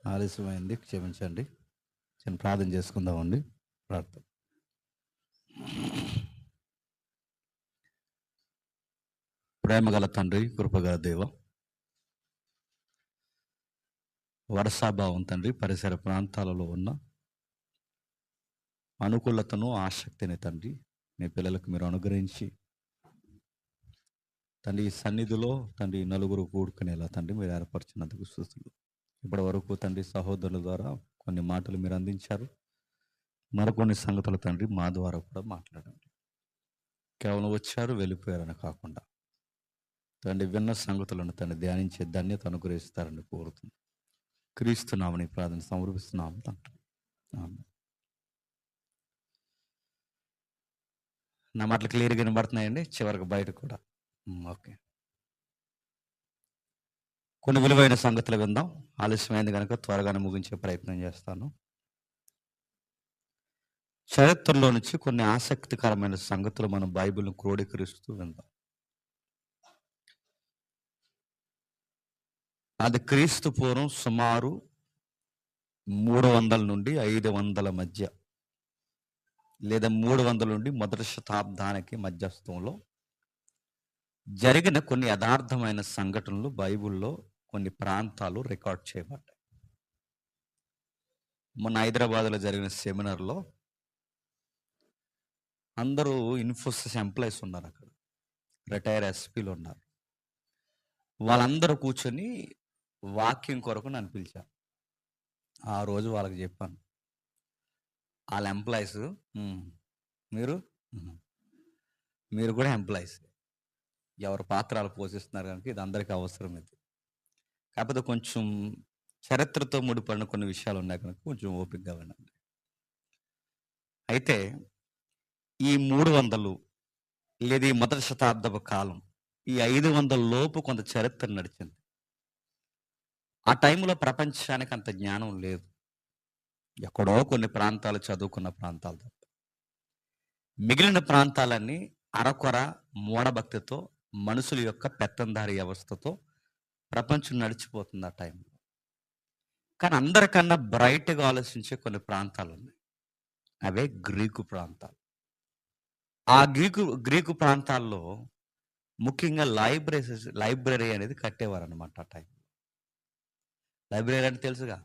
ఆలస్యమైంది, క్షమించండి. చిన్న ప్రార్థన చేసుకుందామండి. ప్రార్థన. ప్రేమగల తండ్రి, కృపగల దేవ, వర్షాభావం తండ్రి, పరిసర ప్రాంతాలలో ఉన్న అనుకూలతను, ఆసక్తిని తండ్రి మీ పిల్లలకు మీరు అనుగ్రహించి తండ్రి ఈ సన్నిధిలో తండ్రి నలుగురు కూడుకునేలా తండ్రి మీరు ఏర్పరిచినందుకు స్తుతులు. ఇప్పటి వరకు తండ్రి సహోదరుల ద్వారా కొన్ని మాటలు మీరు అందించారు. మరికొన్ని సంగతులు తండ్రి మా ద్వారా కూడా మాట్లాడండి. కేవలం వచ్చారు వెళ్ళిపోయారని కాకుండా తండ్రి విన్న సంగతులను తండ్రి ధ్యానించే ధన్యత అనుగ్రహిస్తారని కోరుతుంది. క్రీస్తు నామని ప్రార్థన సమర్పిస్తున్నాము తండ్రి. ఆమేన్. నా మాటలు క్లియర్గా వినబడుతున్నాయండి, చివరికి బయట కూడా. ఓకే. కొన్ని విలువైన సంగతులు విందాం. ఆలస్యమైంది కనుక త్వరగానే ముగించే ప్రయత్నం చేస్తాను. చరిత్రలో నుంచి కొన్ని ఆసక్తికరమైన సంగతులు మనం బైబిల్ను క్రోడీకరిస్తూ విందాం. అది క్రీస్తు పూర్వం సుమారు 300 నుండి 500 మధ్య, లేదా 300 నుండి మొదటి శతాబ్దానికి మధ్యస్థంలో జరిగిన కొన్ని యథార్థమైన సంఘటనలు బైబిల్లో కొన్ని ప్రాంతాలు రికార్డ్ చేయబడ్డాయి. మొన్న హైదరాబాద్లో జరిగిన సెమినార్లో అందరూ ఇన్ఫోసిస్ ఎంప్లాయీస్ ఉన్నారు, అక్కడ రిటైర్ ఎస్పీలు ఉన్నారు. వాళ్ళందరూ కూర్చొని వాక్యం కొరకు నన్ను పిలిచారు. ఆ రోజు వాళ్ళకి చెప్పాను, వాళ్ళ ఎంప్లాయీస్ మీరు మీరు కూడా ఎంప్లాయీస్, ఎవరు పాత్రలు పోషిస్తున్నారు కనుక ఇది అందరికీ అవసరం. ఇది కాకపోతే కొంచెం చరిత్రతో ముడిపడిన కొన్ని విషయాలు ఉన్నాయి కనుక కొంచెం ఓపికగా వినండి. అయితే ఈ 300 లేదా ఈ మొదటి శతాబ్దపు కాలం, ఈ 500 లోపు కొంత చరిత్ర నడిచింది. ఆ టైంలో ప్రపంచానికి అంత జ్ఞానం లేదు. ఎక్కడో కొన్ని ప్రాంతాలు చదువుకున్న ప్రాంతాలు తప్ప మిగిలిన ప్రాంతాలన్నీ అరకొర మూఢభక్తితో, మనుషుల యొక్క పెత్తందారి వ్యవస్థతో ప్రపంచం నడిచిపోతుంది ఆ టైంలో. కానీ అందరికన్నా బ్రైట్గా ఆలోచించే కొన్ని ప్రాంతాలు ఉన్నాయి. అవే గ్రీకు ప్రాంతాలు. ఆ గ్రీకు ప్రాంతాల్లో ముఖ్యంగా లైబ్రరీ అనేది కట్టేవారు అనమాట ఆ టైంలో. లైబ్రరీ అంటే తెలుసుగా,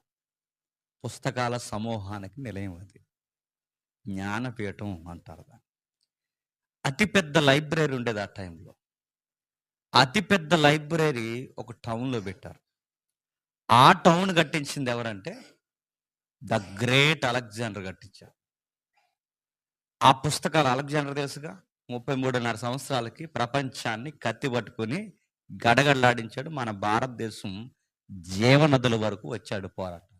పుస్తకాల సమూహానికి నిలయం. అది జ్ఞానపీఠం అంటారు దాన్ని. అతిపెద్ద లైబ్రరీ ఉండేది ఆ టైంలో. అతిపెద్ద లైబ్రరీ ఒక టౌన్లో పెట్టారు. ఆ టౌన్ కట్టించింది ఎవరంటే ద గ్రేట్ అలెగ్జాండర్ కట్టించారు. ఆ పుస్తకాలు అలెగ్జాండర్ తెలుసుగా, 33.5 సంవత్సరాలకి ప్రపంచాన్ని కత్తి పట్టుకుని గడగడలాడించాడు. మన భారతదేశం జీవనదుల వరకు వచ్చాడు పోరాటం.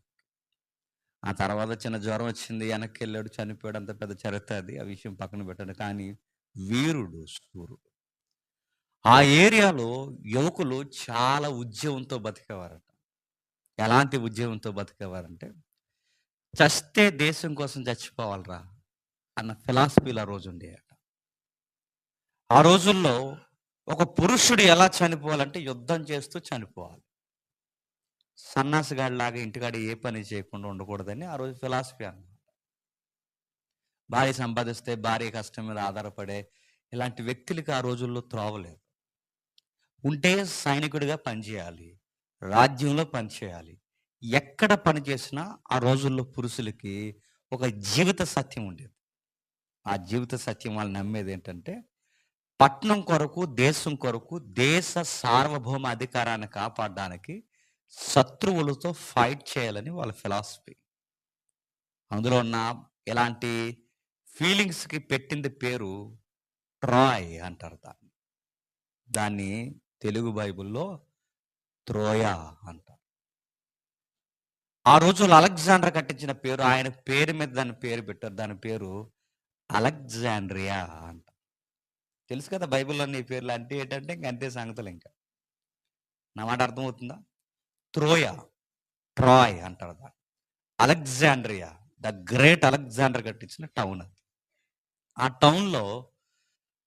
ఆ తర్వాత చిన్న జ్వరం వచ్చింది, వెనక్కి వెళ్ళాడు, చనిపోయాడు. అంత పెద్ద చరిత్ర అది, ఆ విషయం పక్కన పెట్టండి. కానీ వీరుడు, శూరుడు. ఆ ఏరియాలో యువకులు చాలా ఉద్యమంతో బతికేవారట. ఎలాంటి ఉద్యమంతో బతికేవారంటే, చస్తే దేశం కోసం చచ్చిపోవాలరా అన్న ఫిలాసఫీలు ఆ రోజు ఉండేయట. ఆ రోజుల్లో ఒక పురుషుడు ఎలా చనిపోవాలంటే యుద్ధం చేస్తూ చనిపోవాలి. సన్నాసిగాడిలాగా ఇంటికాడ ఏ పని చేయకుండా ఉండకూడదని ఆ రోజు ఫిలాసఫీ అన్నమాట. భార్య సంపాదిస్తే భార్య కష్టం మీద ఆధారపడే ఇలాంటి వ్యక్తులకి ఆ రోజుల్లో త్రోవలేదు. ఉంటే సైనికుడిగా పనిచేయాలి, రాజ్యంలో పనిచేయాలి. ఎక్కడ పని చేసినా ఆ రోజుల్లో పురుషులకి ఒక జీవిత సత్యం ఉండేది. ఆ జీవిత సత్యం వాళ్ళు నమ్మేది ఏంటంటే, పట్నం కొరకు, దేశం కొరకు, దేశ సార్వభౌమ అధికారాన్ని కాపాడడానికి శత్రువులతో ఫైట్ చేయాలని వాళ్ళ ఫిలాసఫీ. అందులో ఉన్న ఇలాంటి ఫీలింగ్స్కి పెట్టింది పేరు ట్రాయ్ అంటారు దాన్ని. దాన్ని తెలుగు బైబిల్లో త్రోయా అంటారు. ఆ రోజుల్లో అలెగ్జాండర్ కట్టించిన పేరు, ఆయన పేరు మీద దాని పేరు పెట్టారు. దాని పేరు అలెగ్జాండ్రియా అంట. తెలుసు కదా, బైబిల్లో నీ పేర్లు అంటే ఏంటంటే ఇంక అంతే సంగతులు. ఇంకా నా మాట అర్థమవుతుందా? త్రోయా, ట్రాయ్ అంటారు దాన్ని. అలెగ్జాండ్రియా, ద గ్రేట్ అలెగ్జాండర్ కట్టించిన టౌన్ అది. ఆ టౌన్లో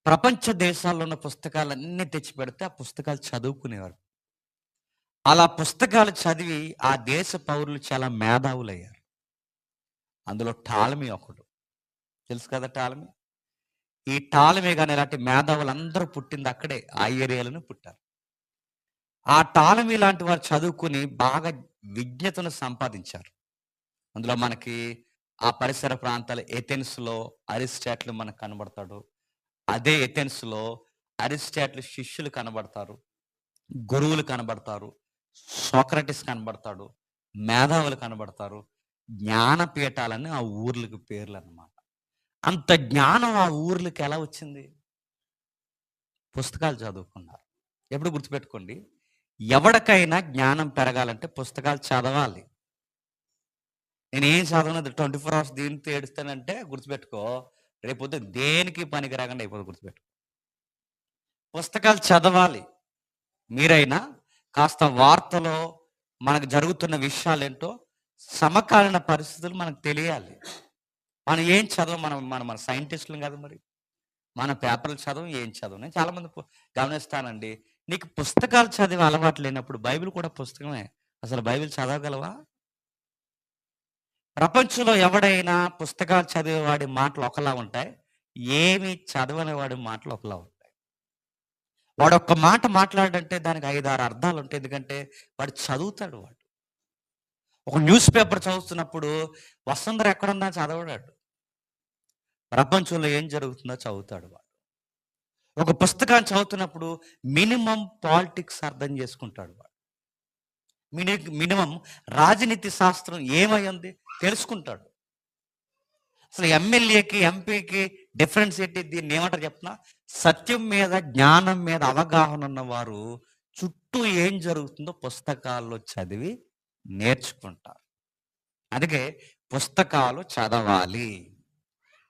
ప్రపంచ దేశాల్లో ఉన్న పుస్తకాలన్నీ తెచ్చి పెడితే ఆ పుస్తకాలు చదువుకునేవారు. అలా పుస్తకాలు చదివి ఆ దేశ పౌరులు చాలా మేధావులయ్యారు. అందులో టాలమీ ఒకడు. తెలుసు కదా టాలమీ? ఈ టాలమీ గాని ఇలాంటి మేధావులందరూ పుట్టింది అక్కడే. ఆ ఏరియాలోనే పుట్టారు. ఆ టాలమీ లాంటి వారు చదువుకొని బాగా విజ్ఞతను సంపాదించారు. అందులో మనకి ఆ పరిసర ప్రాంతాల ఎథెన్స్‌లో అరిస్టాటిల్ మనకు కనబడతాడు. అదే ఎథెన్స్‌లో అరిస్టాటిల్ శిష్యులు కనబడతారు. గురువులు కనబడతారు. సోక్రటీస్ కనబడతాడు. మేధావులు కనబడతారు. జ్ఞానపీఠాలని ఆ ఊర్లకి పేర్లన్నమాట. అంత జ్ఞానం ఆ ఊర్లకి ఎలా వచ్చింది? పుస్తకాలు చదువుకున్నారు. ఎప్పుడు గుర్తుపెట్టుకోండి. ఎవడికైనా జ్ఞానం పెరగాలంటే పుస్తకాలు చదవాలి. నేనేం చదవను 24 అవర్స్ దీనితో ఏడుస్తానంటే గుర్తుపెట్టుకో. రేపొద్దున దేనికి పనికి రాకుండా అయిపోతది గుర్తుపెట్టుకో. పుస్తకాలు చదవాలి. మీరైనా కాస్త వార్తలో మనకు జరుగుతున్న విషయాలేంటో సమకాలీన పరిస్థితులు మనకు తెలియాలి. మనం ఏం చదవం మనం మన మన సైంటిస్టులం కాదు మరి. మన పేపర్లు చదవం, ఏం చదవం. నేను చాలామంది గమనిస్తానండి. నీకు పుస్తకాలు చదివే అలవాటు లేనప్పుడు బైబిల్ కూడా పుస్తకమే. అసలు బైబిల్ చదవగలవా? ప్రపంచంలో ఎవడైనా పుస్తకాలు చదివేవాడి మాటలు ఒకలా ఉంటాయి. ఏమి చదవని వాడి మాటలు ఒకలా ఉంటాయి. వాడు ఒక్క మాట మాట్లాడంటే దానికి 5, 6 అర్థాలుంటాయి. ఎందుకంటే వాడు చదువుతాడు వాడు. ఒక న్యూస్ పేపర్ చదువుతున్నప్పుడు వసుంధర ఎక్కడుందా చదవడాడు. ప్రపంచంలో ఏం జరుగుతుందో చదువుతాడు వాడు. ఒక పుస్తకాన్ని చదువుతున్నప్పుడు మినిమమ్ పాలిటిక్స్ అర్థం చేసుకుంటాడు వాడు. మినిమమ్ రాజనీతి శాస్త్రం ఏమయ్యింది తెలుసుకుంటాడు. అసలు ఎమ్మెల్యేకి, ఎంపీకి డిఫరెన్స్ ఏంటి? దీన్ని ఏమంటారు చెప్పనా? సత్యం మీద, జ్ఞానం మీద అవగాహన ఉన్నవారు చుట్టూ ఏం జరుగుతుందో పుస్తకాల్లో చదివి నేర్చుకుంటారు. అందుకే పుస్తకాలు చదవాలి.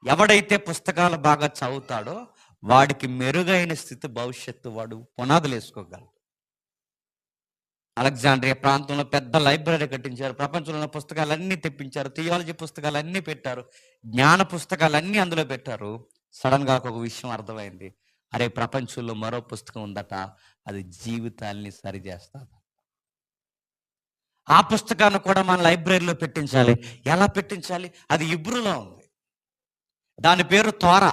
ఎవడైతే పుస్తకాలు బాగా చదువుతాడో వాడికి మెరుగైన స్థితి భవిష్యత్తు వాడు పునాదులేసుకోగలడు. అలెగ్జాండ్రియా ప్రాంతంలో పెద్ద లైబ్రరీ కట్టించారు. ప్రపంచంలో ఉన్న పుస్తకాలన్నీ తెప్పించారు. థియాలజీ పుస్తకాలన్నీ పెట్టారు. జ్ఞాన పుస్తకాలన్నీ అందులో పెట్టారు. సడన్‌గా ఒక విషయం అర్థమైంది. అరే! ప్రపంచంలో మరో పుస్తకం ఉందట. అది జీవితాల్ని సరిజేస్తది. ఆ పుస్తకాన్ని కూడా మన లైబ్రరీలో పెట్టించాలి. ఎలా పెట్టించాలి? అది హీబ్రూలో ఉంది. దాని పేరు తోరా.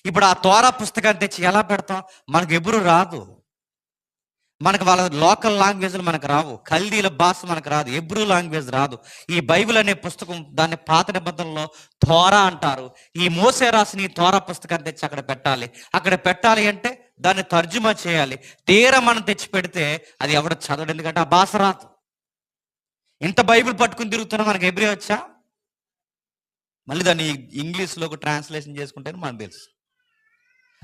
ఇప్పుడు ఆ తోరా పుస్తకాన్ని తెచ్చి ఎలా పెడతాం? మనకు హీబ్రూ రాదు. మనకు వాళ్ళ లోకల్ లాంగ్వేజ్లు మనకు రావు. కల్దీల భాష మనకు రాదు. హెబ్రూ లాంగ్వేజ్ రాదు. ఈ బైబిల్ అనే పుస్తకం దాన్ని పాత నిబంధనలో తోరా అంటారు. ఈ మోసే రాసిన ఈ తోరా పుస్తకాన్ని తెచ్చి అక్కడ పెట్టాలి. అక్కడ పెట్టాలి అంటే దాన్ని తర్జుమా చేయాలి. తీరా మనం తెచ్చి పెడితే అది ఎవడ చదవడు. ఎందుకంటే ఆ భాష రాదు. ఇంత బైబిల్ పట్టుకుని తిరుగుతున్నా మనకి హెబ్రీ వచ్చా? మళ్ళీ దాన్ని ఇంగ్లీష్‌లోకి ట్రాన్స్‌లేషన్ చేసుకుంటేనే మనకు తెలుసు.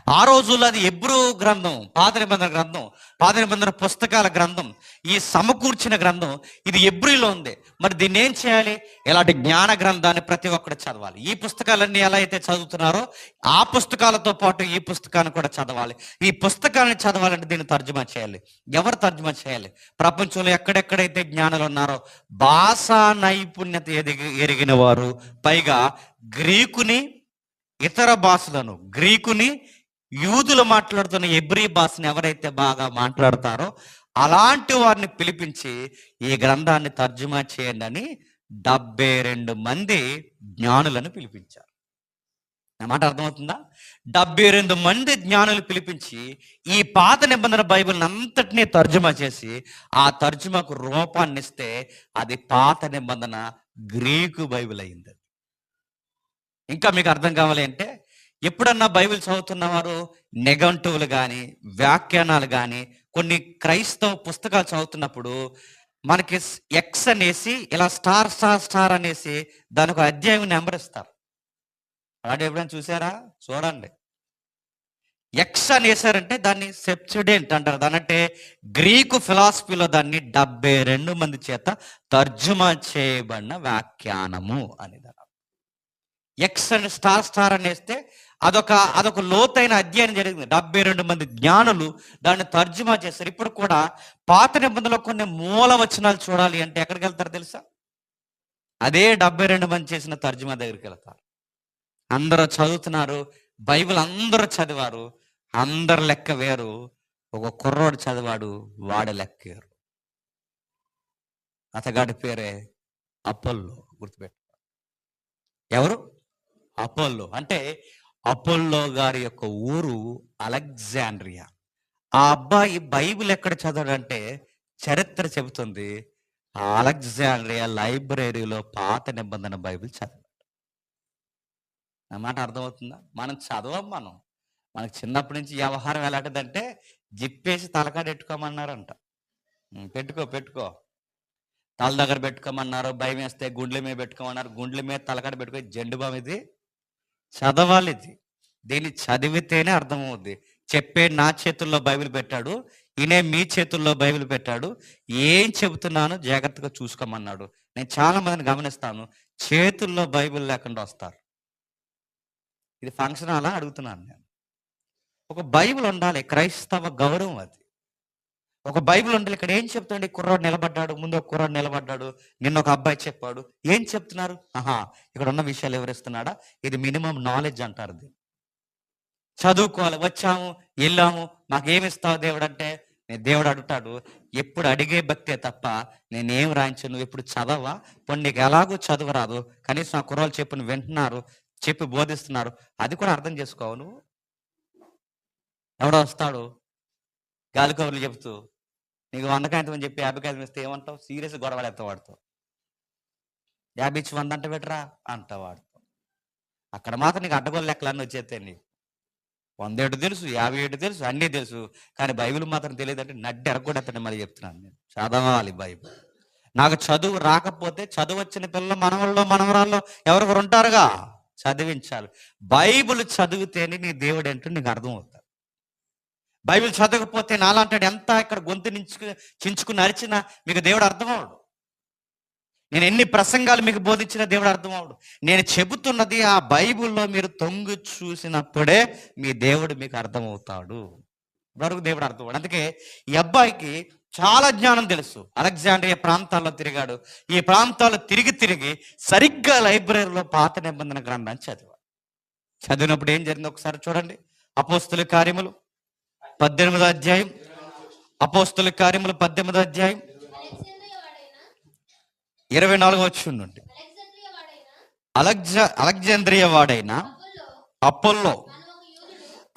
ఆ రోజుల్లో అది హెబ్రూ గ్రంథం, పాత నిబంధన గ్రంథం, పాత నిబంధన పుస్తకాల గ్రంథం, ఈ సమకూర్చిన గ్రంథం ఇది హెబ్రీలో ఉంది. మరి దీన్ని ఏం చేయాలి? ఇలాంటి జ్ఞాన గ్రంథాన్ని ప్రతి ఒక్కరు చదవాలి. ఈ పుస్తకాలన్నీ ఎలా అయితే చదువుతున్నారో ఆ పుస్తకాలతో పాటు ఈ పుస్తకాన్ని కూడా చదవాలి. ఈ పుస్తకాన్ని చదవాలంటే దీన్ని తర్జుమా చేయాలి. ఎవరు తర్జుమా చేయాలి? ప్రపంచంలో ఎక్కడెక్కడైతే జ్ఞానులు ఉన్నారో భాషా నైపుణ్యత ఎరిగిన వారు, పైగా గ్రీకుని, ఇతర భాషలను, గ్రీకుని, యూదులు మాట్లాడుతున్న హెబ్రీ భాషను ఎవరైతే బాగా మాట్లాడతారో అలాంటి వారిని పిలిపించి ఈ గ్రంథాన్ని తర్జుమా చేయండి అని 72 మంది జ్ఞానులను పిలిపించారు. నా మాట అర్థమవుతుందా? 72 మంది జ్ఞానులు పిలిపించి ఈ పాత నిబంధన బైబిల్ అంతటినీ తర్జుమా చేసి ఆ తర్జుమాకు రూపాన్ని ఇస్తే అది పాత నిబంధన గ్రీకు బైబిల్ అయింది. ఇంకా మీకు అర్థం కావాలి అంటే ఎప్పుడన్నా బైబిల్ చదువుతున్నవారు నిఘంటువులు కానీ, వ్యాఖ్యానాలు కానీ, కొన్ని క్రైస్తవ పుస్తకాలు చదువుతున్నప్పుడు మనకి ఎక్స్ అనేసి ఇలా స్టార్ స్టార్ స్టార్ అనేసి దానికి ఒక అధ్యాయం నెంబర్ ఇస్తారు. అలాంటి ఎప్పుడైనా చూసారా? చూడండి. ఎక్స్ అనేసారంటే దాన్ని సెప్చుడెంట్ అంటారు. దానంటే గ్రీకు ఫిలాసఫీలో దాన్ని 72 మంది చేత తర్జుమా చేయబడిన వ్యాఖ్యానము అనేది. ఎక్స్ అని స్టార్ స్టార్ అనేస్తే అదొక లోతైన అధ్యయనం జరిగింది. 72 మంది జ్ఞానులు దాన్ని తర్జుమా చేస్తారు. ఇప్పుడు కూడా పాత నిబంధనలో కొన్ని మూల వచనాలు చూడాలి అంటే ఎక్కడికి వెళ్తారు తెలుసా? అదే 72 మంది చేసిన తర్జుమా దగ్గరికి వెళ్తారు. అందరూ చదువుతున్నారు. బైబిల్ అందరూ చదివారు. అందరు లెక్క వేరు. ఒక కుర్రోడు చదివాడు, వాడి లెక్క వేరు. అతగాడి పేరే అపోల్లో. గుర్తుపెట్టు. ఎవరు? అపోల్లో. అంటే అపోల్లో గారి యొక్క ఊరు అలెగ్జాండ్రియా. ఆ అబ్బాయి బైబిల్ ఎక్కడ చదవడంటే చరిత్ర చెబుతుంది. ఆ అలెగ్జాండ్రియా లైబ్రరీలో పాత నిబంధన బైబిల్ చదివాడు. నా మాట అర్థమవుతుందా? మనం చదవం మనం. మనకు చిన్నప్పటి నుంచి వ్యవహారం ఎలాంటిదంటే జిప్పేసి తలకాడ ఎట్టుకోమన్నారంట. పెట్టుకో పెట్టుకో. తల దగ్గర పెట్టుకోమన్నారు. భయం వేస్తే గుండెల మీద పెట్టుకోమన్నారు. గుండెల మీద తలకాడ పెట్టుకో. జెండు బామ్ ఇది చదవాలి. ఇది దీన్ని చదివితేనే అర్థమవుద్ది. చెప్పే నా చేతుల్లో బైబిల్ పెట్టాడు, ఈయనే మీ చేతుల్లో బైబిల్ పెట్టాడు. ఏం చెబుతున్నానో జాగ్రత్తగా చూసుకోమన్నాడు. నేను చాలా మందిని గమనిస్తాను, చేతుల్లో బైబిల్ లేకుండా వస్తారు. ఇది ఫంక్షన్ అలా అడుగుతున్నాను నేను. ఒక బైబిల్ ఉండాలి, క్రైస్తవ గౌరవం అది. ఒక బైబిల్ ఉండాలి. ఇక్కడ ఏం చెప్తాడు? కుర్రాడు నిలబడ్డాడు, ముందు ఒక కుర్రాడు నిలబడ్డాడు, నిన్న ఒక అబ్బాయి చెప్పాడు. ఏం చెప్తున్నారు? ఇక్కడ ఉన్న విషయాలు ఎవరిస్తున్నాడా? ఇది మినిమం నాలెడ్జ్ అంటారు. చదువుకోవాలి. వచ్చాము, వెళ్ళాము, మాకేమిస్తావు దేవుడు అంటే, నేను దేవుడు అడుగుతాడు, ఎప్పుడు అడిగే భక్తే తప్ప నేనేం రాయించను. నువ్వు ఎప్పుడు చదవా? పోనీ నీకు ఎలాగో చదువు రాదు, కనీసం ఆ కుర్రాళ్ళు చెప్పిన వింటున్నారు, చెప్పి బోధిస్తున్నారు, అది కూడా అర్థం చేసుకోవు నువ్వు. ఎవడో వస్తాడు గాలి కబుర్లు చెప్తూ, నీకు 100 కాగితం అని చెప్పి 50 కాగితం ఇస్తే ఏమంటావు? సీరియస్ గొడవలు ఎత్త వాడుతావు. 50 ఇచ్చి 100 అంటే పెట్టరా అంట వాడుతావు. అక్కడ మాత్రం నీకు అడ్డగోలు లెక్కలన్నీ వచ్చేస్తాయి. నీకు 100 ఏడు తెలుసు, 50 ఏడు తెలుసు, అన్నీ తెలుసు, కానీ బైబిల్ మాత్రం తెలియదు అంటే నడ్డి ఎరగొడతాను. మళ్ళీ చెప్తున్నాను నేను, చదవాలి బైబిల్. నాకు చదువు రాకపోతే చదువు వచ్చిన పిల్లలు మనవల్లో మనవరాల్లో ఎవరెవరు ఉంటారుగా, చదివించాలి. బైబిల్ చదివితేనే నీ దేవుడు ఏంటో నీకు అర్థమవుతాడు. బైబిల్ చదవకపోతే నాలాంటాడు ఎంత ఇక్కడ గొంతు చించుకుని అరిచినా మీకు దేవుడు అర్థమవుడు. నేను ఎన్ని ప్రసంగాలు మీకు బోధించిన దేవుడు అర్థమవుడు. నేను చెబుతున్నది ఆ బైబిల్లో మీరు తొంగి చూసినప్పుడే మీ దేవుడు మీకు అర్థమవుతాడు. వరకు దేవుడు అర్థమవుతాడు. అందుకే ఈ అబ్బాయికి చాలా జ్ఞానం తెలుసు. అలెగ్జాండ్రియా ప్రాంతాల్లో తిరిగాడు. ఈ ప్రాంతాల్లో తిరిగి సరిగ్గా లైబ్రరీలో పాత నిబంధన గ్రంథాన్ని చదివాడు. చదివినప్పుడు ఏం జరిగిందో ఒకసారి చూడండి. అపోస్తుల కార్యములు 18వ అధ్యాయం. అపోస్తుల కార్యములు 18వ అధ్యాయం 24వ వచనం నుండి. అలెగ్జాండ్రియా వాడైన అపోల్లో,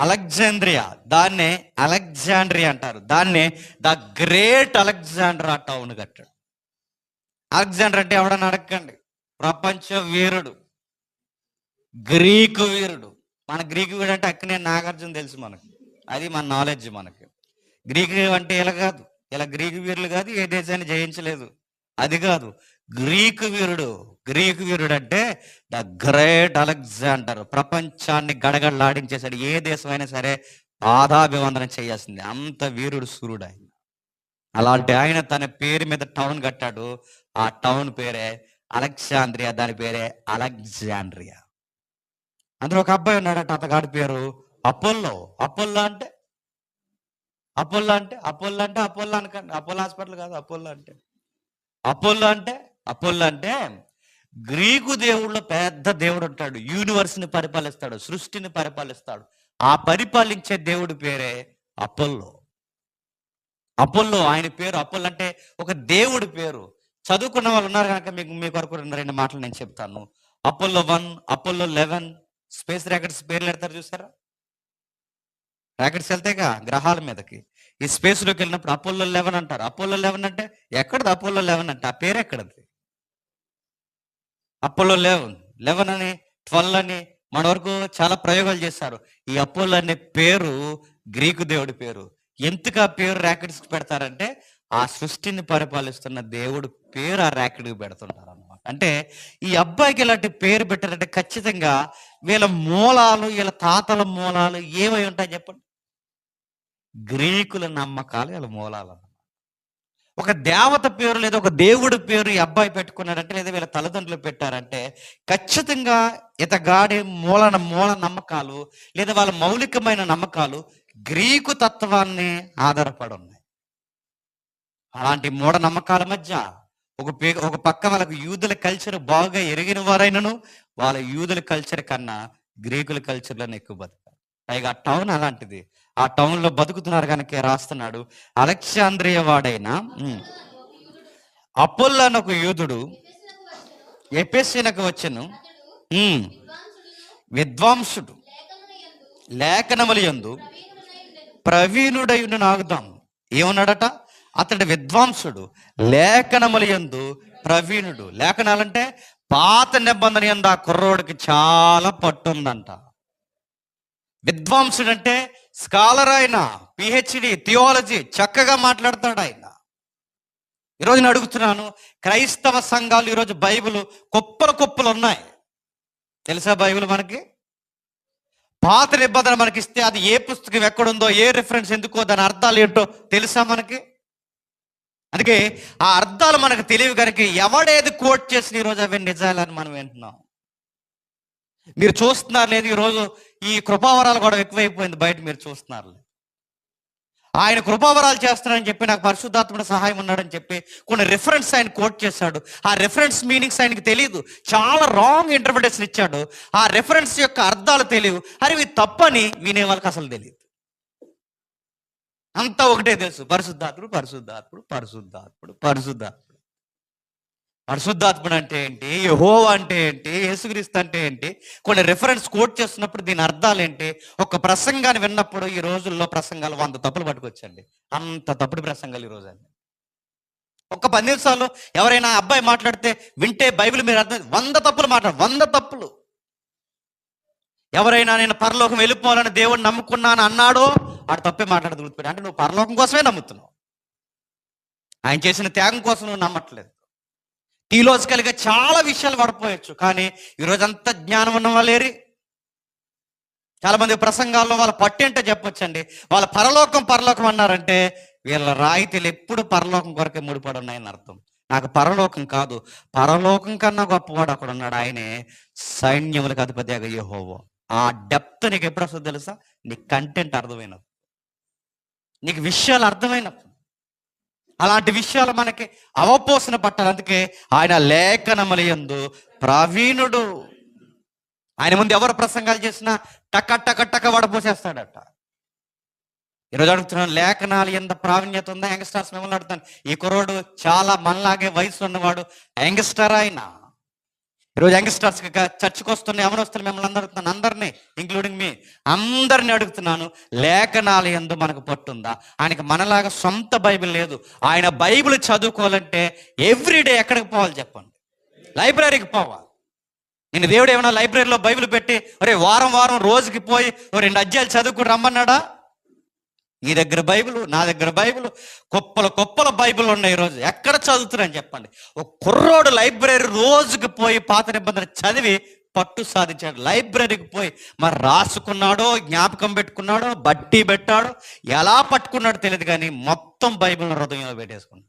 అలెగ్జాండ్రియా, దాన్నే అలెగ్జాండ్రియా అంటారు. దాన్నే ద గ్రేట్ అలెగ్జాండర్ టౌన్ కట్టాడు. అలెగ్జాండర్ అంటే ఎవడని అడగండి, ప్రపంచ వీరుడు, గ్రీకు వీరుడు. మన గ్రీకు వీరుడు అంటే అక్కనే నాగార్జున తెలుసు మనకు, అది మన నాలెడ్జ్. మనకి గ్రీకు అంటే ఇలా కాదు, ఇలా గ్రీకు వీరులు కాదు, ఏ దేశాన్ని జయించలేదు, అది కాదు. గ్రీకు వీరుడు. గ్రీకు వీరుడు అంటే ద గ్రేట్ అలెగ్జాండర్. ప్రపంచాన్ని గడగడలాడించేశాడు. ఏ దేశం అయినా సరే పాదాభివందన చేయాల్సింది, అంత వీరుడు, సూర్యుడు ఆయన. అలాంటి ఆయన తన పేరు మీద టౌన్ కట్టాడు. ఆ టౌన్ పేరే అలెగ్జాండ్రియా, దాని పేరే అలెగ్జాండ్రియా. అందులో ఒక అబ్బాయి ఉన్నాడట, అతగాడి పేరు అపోల్లో. అపోల్లో అంటే అపోల్లో అంటే అపోల్లో అంటే అపోల్లో అనకండి, అపోలో హాస్పిటల్ కాదు. అపోల్లో అంటే గ్రీకు దేవుళ్ళలో పెద్ద దేవుడు ఉంటాడు. యూనివర్స్ని పరిపాలిస్తాడు, సృష్టిని పరిపాలిస్తాడు. ఆ పరిపాలించే దేవుడి పేరే అపోల్లో. అపోల్లో ఆయన పేరు. అపోల్లో అంటే ఒక దేవుడి పేరు. చదువుకున్న వాళ్ళు ఉన్నారు కనుక మీ కొరకు 2 మాటలు నేను చెప్తాను. అపోల్లో 1, అపోల్లో 11 స్పేస్ ర్యాకెట్స్ పేర్లు పెడతారు చూసారా? ర్యాకెట్స్ వెళ్తాయిగా గ్రహాల మీదకి. ఈ స్పేస్లోకి వెళ్ళినప్పుడు అపోల్లో 11 అంటారు. అపోల్లో 11 అంటే ఎక్కడది? అపోల్లో 11 అంటే ఆ పేరు ఎక్కడది? అపోల్లో 11 అని 12 అని మన వరకు చాలా ప్రయోగాలు చేశారు. ఈ అపోల్లో అనే పేరు గ్రీకు దేవుడి పేరు. ఎందుకు ఆ పేరు ర్యాకెట్స్కి పెడతారంటే ఆ సృష్టిని పరిపాలిస్తున్న దేవుడు పేరు ఆ ర్యాకెట్కి పెడుతుంటారు అన్నమాట. అంటే ఈ అబ్బాయికి ఇలాంటి పేరు పెట్టారంటే ఖచ్చితంగా వీళ్ళ మూలాలు, వీళ్ళ తాతల మూలాలు ఏమై ఉంటాయి చెప్పండి? గ్రీకుల నమ్మకాలు వీళ్ళ మూలాలు. ఒక దేవత పేరు లేదా ఒక దేవుడి పేరు ఈ అబ్బాయి పెట్టుకున్నాడంటే, లేదా వీళ్ళ తల్లిదండ్రులు పెట్టారంటే ఖచ్చితంగా ఇతగాడి మూల నమ్మకాలు లేదా వాళ్ళ మౌలికమైన నమ్మకాలు గ్రీకు తత్వాన్ని ఆధారపడి ఉన్నాయి. అలాంటి మూఢ నమ్మకాల మధ్య ఒక పక్క వాళ్ళకు యూదుల కల్చర్ బాగా ఎరిగిన వారైనను వాళ్ళ యూదుల కల్చర్ కన్నా గ్రీకుల కల్చర్లోనే ఎక్కువ బతుకారు. పైగా ఆ టౌన్ అలాంటిది. ఆ టౌన్ లో బతుకుతున్నారు కనుక రాస్తున్నాడు, అలెగ్జాండ్రియా వాడైన అపొల్లో అని ఒక యూదుడు ఎఫెసునకు వచ్చెను. ఉమ్, విద్వాంసుడు, లేఖనములు యందు ప్రవీణుడైన నాగుదాం. ఏమన్నాడట? అతడు విద్వాంసుడు, లేఖనములు యందు ప్రవీణుడు. లేఖనాలంటే పాత నిబంధన యందు ఆ కుర్రోడికి చాలా పట్టుందంట. విద్వాంసుడు అంటే స్కాలర్, ఆయన పిహెచ్డి థియాలజీ చక్కగా మాట్లాడతాడు ఆయన. ఈరోజు నేను అడుగుతున్నాను, క్రైస్తవ సంఘాలు ఈరోజు బైబిల్ కుప్పలు ఉన్నాయి. తెలుసా బైబిల్ మనకి? పాత నిబంధన మనకి ఇస్తే అది ఏ పుస్తకం ఎక్కడుందో, ఏ రిఫరెన్స్ ఎందుకో, దాని అర్థాలు ఏంటో తెలుసా మనకి? అందుకే ఆ అర్థాలు మనకు తెలియవు కనుక ఎవడేది కోట్ చేసిన ఈరోజు అవి నిజాలని మనం వింటున్నాం. మీరు చూస్తున్నారు లేదు, ఈరోజు ఈ కృపావరాలు కూడా ఎక్కువైపోయింది బయట, మీరు చూస్తున్నారు. ఆయన కృపావరాలు చేస్తున్నాడని చెప్పి, నాకు పరిశుద్ధాత్ముడు సహాయం ఉన్నాడని చెప్పి కొన్ని రిఫరెన్స్ ఆయన కోట్ చేశాడు. ఆ రిఫరెన్స్ మీనింగ్స్ ఆయనకి తెలియదు, చాలా రాంగ్ ఇంటర్ప్రిటేషన్ ఇచ్చాడు. ఆ రిఫరెన్స్ యొక్క అర్థాలు తెలియవు, అరే ఇవి తప్పని వినే వాళ్ళకి అసలు తెలియదు. అంతా ఒకటే తెలుసు, పరిశుద్ధాత్ముడు పరిశుద్ధాత్ముడు పరిశుద్ధాత్ముడు పరిశుద్ధాత్ముడు. పరిశుద్ధాత్ముడు అంటే ఏంటి, యెహోవా అంటే ఏంటి, యేసుక్రీస్తు అంటే ఏంటి, కొన్ని రిఫరెన్స్ కోట్ చేస్తున్నప్పుడు దీని అర్థాలు ఏంటి. ఒక ప్రసంగాన్ని విన్నప్పుడు ఈ రోజుల్లో ప్రసంగాలు 100 తప్పులు పట్టుకొచ్చండి. అంత తప్పుడు ప్రసంగాలు ఈ రోజు అండి. ఒక 10 నిమిషాలు ఎవరైనా అబ్బాయి మాట్లాడితే వింటే బైబిల్ మీరు అర్థం 100 తప్పులు మాట్లాడు, 100 తప్పులు. ఎవరైనా నేను పరలోకం వెళ్ళిపోవాలని దేవుడిని నమ్ముకున్నాను అన్నాడో ఆడు తప్పే మాట్లాడదు. గుర్తుపెట్టి, అంటే నువ్వు పరలోకం కోసమే నమ్ముతున్నావు, ఆయన చేసిన త్యాగం కోసం నువ్వు నమ్మట్లేదు. థియలాజికల్గా చాలా విషయాలు పడిపోయచ్చు, కానీ ఈరోజు అంత జ్ఞానం ఉన్న వాళ్ళేరి. చాలా మంది ప్రసంగాల్లో వాళ్ళ పట్టేంటో చెప్పొచ్చండి. వాళ్ళ పరలోకం అన్నారంటే వీళ్ళ రాయితీలు ఎప్పుడు పరలోకం కొరకే ముడిపడి ఉన్నాయని అర్థం. నాకు పరలోకం కాదు, పరలోకం కన్నా గొప్పవాడు అక్కడ ఉన్నాడు, ఆయనే సైన్యములకు అధిపతి యెహోవా. ఆ డెప్త్ నీకు ఎప్పుడు వస్తుందో తెలుసా? నీకు కంటెంట్ అర్థమైనప్పుడు, నీకు విషయాలు అర్థమైనప్పుడు. అలాంటి విషయాలు మనకి అవపోసన పట్టాలి. అందుకే ఆయన లేఖనముల యందు ప్రవీణుడు. ఆయన ముందు ఎవరు ప్రసంగాలు చేసినా టక వడపోసేస్తాడట. ఈరోజు అడుగుతున్నాను, లేఖనాలు ఎంత ప్రావీణ్యత ఉందా? యంగ్స్టర్స్ మిమ్మల్ని అడుగుతాను. ఈ కుర్రోడు చాలా మనలాగే వయసు ఉన్నవాడు, యంగ్స్టర్ ఆయన. ఈరోజు యంగ్స్టర్స్ చర్చకు వస్తున్న ఎవరొస్తున్న మిమ్మల్ని అడుగుతున్నాను, అందరినీ ఇంక్లూడింగ్ మీ అందరినీ అడుగుతున్నాను, లేఖనాలు యందు మనకు పట్టుందా? ఆయనకి మనలాగా సొంత బైబిల్ లేదు. ఆయన బైబిల్ చదువుకోవాలంటే ఎవ్రీడే ఎక్కడికి పోవాలి చెప్పండి? లైబ్రరీకి పోవాలి. నేను దేవుడు ఏమన్నా లైబ్రరీలో బైబిల్ పెట్టి ఒరే వారం రోజుకి పోయి 2 అధ్యాయాలు చదువుకుని రమ్మన్నాడా? నీ దగ్గర బైబిల్, నా దగ్గర బైబిల్, కుప్పల బైబిల్ ఉన్నాయి. ఈరోజు ఎక్కడ చదువుతున్నాను చెప్పండి? ఒక కుర్రోడు లైబ్రరీ రోజుకి పోయి పాత నిబంధన చదివి పట్టు సాధించాడు. లైబ్రరీకి పోయి మరి రాసుకున్నాడో, జ్ఞాపకం పెట్టుకున్నాడో, బట్టి పెట్టాడో, ఎలా పట్టుకున్నాడో తెలియదు, కానీ మొత్తం బైబిల్ హృదయంలో పెట్టేసుకున్నాడు.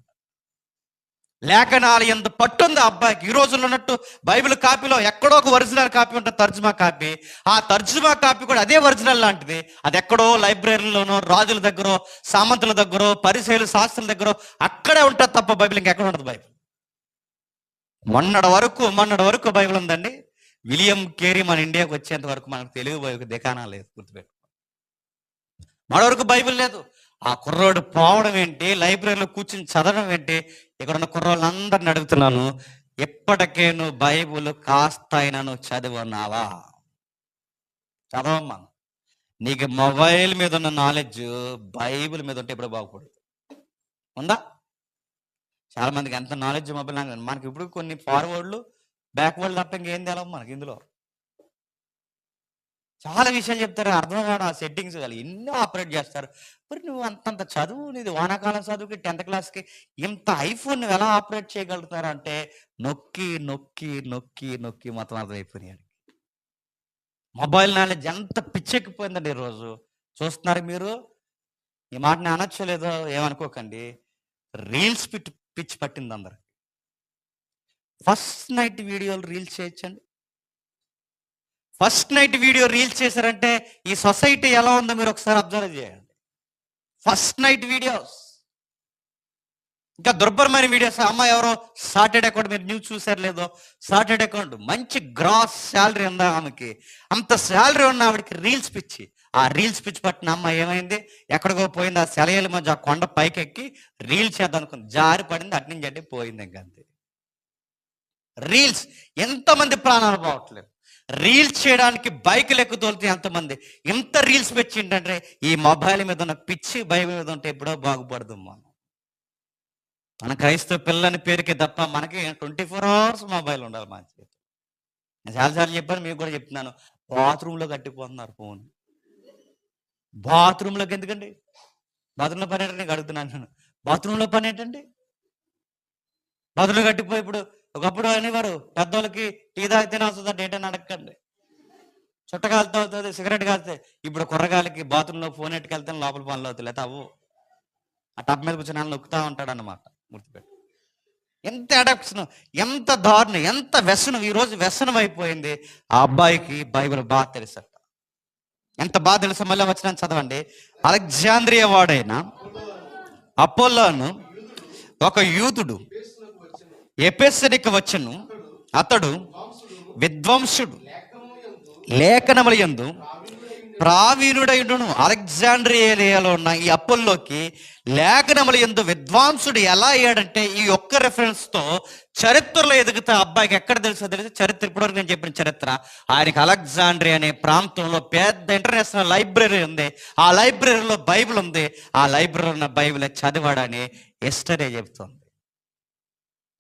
లేఖనాలు ఎంత పట్టుంది ఆ అబ్బాయికి. ఈ రోజుల్లో ఉన్నట్టు బైబిల్ కాపీలో ఎక్కడో ఒక ఒరిజినల్ కాపీ ఉంటుంది, తర్జుమా కాపీ. ఆ తర్జుమా కాపీ కూడా అదే ఒరిజినల్ లాంటిది. అది ఎక్కడో లైబ్రరీలోనో, రాజుల దగ్గర, సామంతుల దగ్గర, పరిసయ్యుల శాస్త్రుల దగ్గర అక్కడే ఉంటుంది తప్ప బైబిల్ ఇంకెక్కడ ఉండదు. బైబిల్ మొన్నటి వరకు బైబిల్ ఉందండి. విలియం కేరీ మన ఇండియాకి వచ్చేంత వరకు మనకు తెలుగు బైబిల్ దికానా లేదు, గుర్తుపెట్టు. మన వరకు బైబిల్ లేదు. ఆ కుర్రోడు పోవడం ఏంటి, లైబ్రరీలో కూర్చుని చదవడం ఏంటి? ఇక్కడ ఉన్న కుర్రోళ్ళందరిని అడుగుతున్నాను, ఎప్పటికే నువ్వు బైబిల్ కాస్త అయినా నువ్వు చదివన్నావా? చదవమ్మా. నీకు మొబైల్ మీద ఉన్న నాలెడ్జ్ బైబిల్ మీద ఉంటే ఇప్పుడు బాగుపడదు. ఉందా? చాలా మందికి ఎంత నాలెడ్జ్ మొబైల్, మనకి ఇప్పుడు కొన్ని ఫార్వర్డ్లు బ్యాక్వర్డ్ తప్ప ఇంకేం తెలవు మనకి. ఇందులో చాలా విషయాలు చెప్తారు, అర్థం కావడం. ఆ సెట్టింగ్స్ ఎన్నో ఆపరేట్ చేస్తారు. మరి నువ్వు అంతంత చదువు, నీది వానాకాలం చదువుకి 10th క్లాస్కి ఇంత ఐఫోన్ నువ్వు ఎలా ఆపరేట్ చేయగలుగుతారు అంటే నొక్కి నొక్కి నొక్కి నొక్కి మొత్తం అర్థమైపోయినాయి. మొబైల్ నాలెడ్జ్ ఎంత పిచ్చెక్కిపోయిందండి ఈరోజు. చూస్తున్నారు మీరు, ఈ మాట నేను అనొచ్చలేదో ఏమనుకోకండి, రీల్స్ పిచ్చి పట్టింది అందరు. ఫస్ట్ నైట్ వీడియోలు రీల్స్ చేయొచ్చండి. ఫస్ట్ నైట్ వీడియో రీల్స్ చేశారంటే ఈ సొసైటీ ఎలా ఉందో మీరు ఒకసారి అబ్జర్వ్ చేయండి. ఫస్ట్ నైట్ వీడియోస్, ఇంకా దుర్భరమైన వీడియోస్. అమ్మాయి ఎవరో సాటర్డే అకౌంట్, మీరు న్యూస్ చూసారు లేదో, సాటర్డే అకౌంట్ మంచి గ్రాస్ శాలరీ ఉందా ఆమెకి, అంత శాలరీ ఉన్న ఆవిడకి రీల్స్ పిచ్చి. ఆ రీల్స్ పిచ్చి పట్టిన అమ్మ ఏమైంది, ఎక్కడికో పోయింది. ఆ సెలయేళ్ళ మధ్య ఆ కొండ పైకెక్కి రీల్స్ చేద్దాం అనుకుంది, జారి పడింది, అటు నుంచి అంటే పోయింది. ఇంకా అంతే. రీల్స్, ఎంతమంది ప్రాణాలు పోవట్లేదు. రీల్స్ చేయడానికి బైకులు ఎక్కువ తోలితే ఎంతమంది. ఎంత రీల్స్ పెట్టిండంటే ఈ మొబైల్ మీద ఉన్న పిచ్చి బైబిల్ మీద ఉంటే ఎప్పుడో బాగుపడదు. మన క్రైస్తవ పిల్లని పేరుకి తప్ప మనకి 24 అవర్స్ మొబైల్ ఉండాలి మన చేతి. నేను చాలాసార్లు చెప్పాను, మీకు కూడా చెప్తున్నాను. బాత్రూంలో కట్టిపోతున్నారు ఫోన్. బాత్రూంలోకి ఎందుకండి? బాత్రూంలో పని ఏంటంటే నీకు అడుగుతున్నాను నేను. బాత్రూంలో పని ఏంటండి? బాత్రూంలో కట్టిపోయి ఇప్పుడు ఒకప్పుడు అనేవారు పెద్దోళ్ళకి టీ తాగితేనే వస్తుందంటే ఏంటని అడగండి. చుట్ట కాలుతో అవుతుంది, సిగరెట్ కాలితే. ఇప్పుడు కుర్రగాలికి బాత్రూంలో ఫోన్ ఎట్టుకెళ్తే లోపల పనులు అవుతాయి, లేకపోతే అవ్వు. ఆ టప్ మీద కూర్చొని నొక్కుతా ఉంటాడు అన్నమాట. గుర్తుపెట్టు. ఎంత అడాప్షన్, ఎంత దారుణం, ఎంత వ్యసనం. ఈరోజు వ్యసనం అయిపోయింది. ఆ అబ్బాయికి బైబిల్ బాగా తెలుసట. ఎంత బాగా తెలుసు, మళ్ళీ వచ్చిన చదవండి. అలెగ్జాంద్రియా వాడైన అపోల్లోను ఒక యూదుడు ఎఫెసునికి వచ్చెను. అతడు విద్వాంసుడు, లేఖనముల యందు ప్రావీణుడైనను. అలెగ్జాండ్రియాలో ఉన్న ఈ అపోల్లోకి లేఖనముల యందు విద్వాంసుడు ఎలా అయ్యాడంటే ఈ ఒక్క రెఫరెన్స్ తో చరిత్రలో ఎదుగుతా అబ్బాయికి ఎక్కడ తెలుసో తెలిసి చరిత్ర, ఇప్పటివరకు నేను చెప్పిన చరిత్ర. ఆయనకి అలెగ్జాండ్రియా అనే ప్రాంతంలో పెద్ద ఇంటర్నేషనల్ లైబ్రరీ ఉంది. ఆ లైబ్రరీలో బైబిల్ ఉంది. ఆ లైబ్రరీలో ఉన్న బైబిల్ చదివాడని ఎస్టర్డే చెబుతుంది.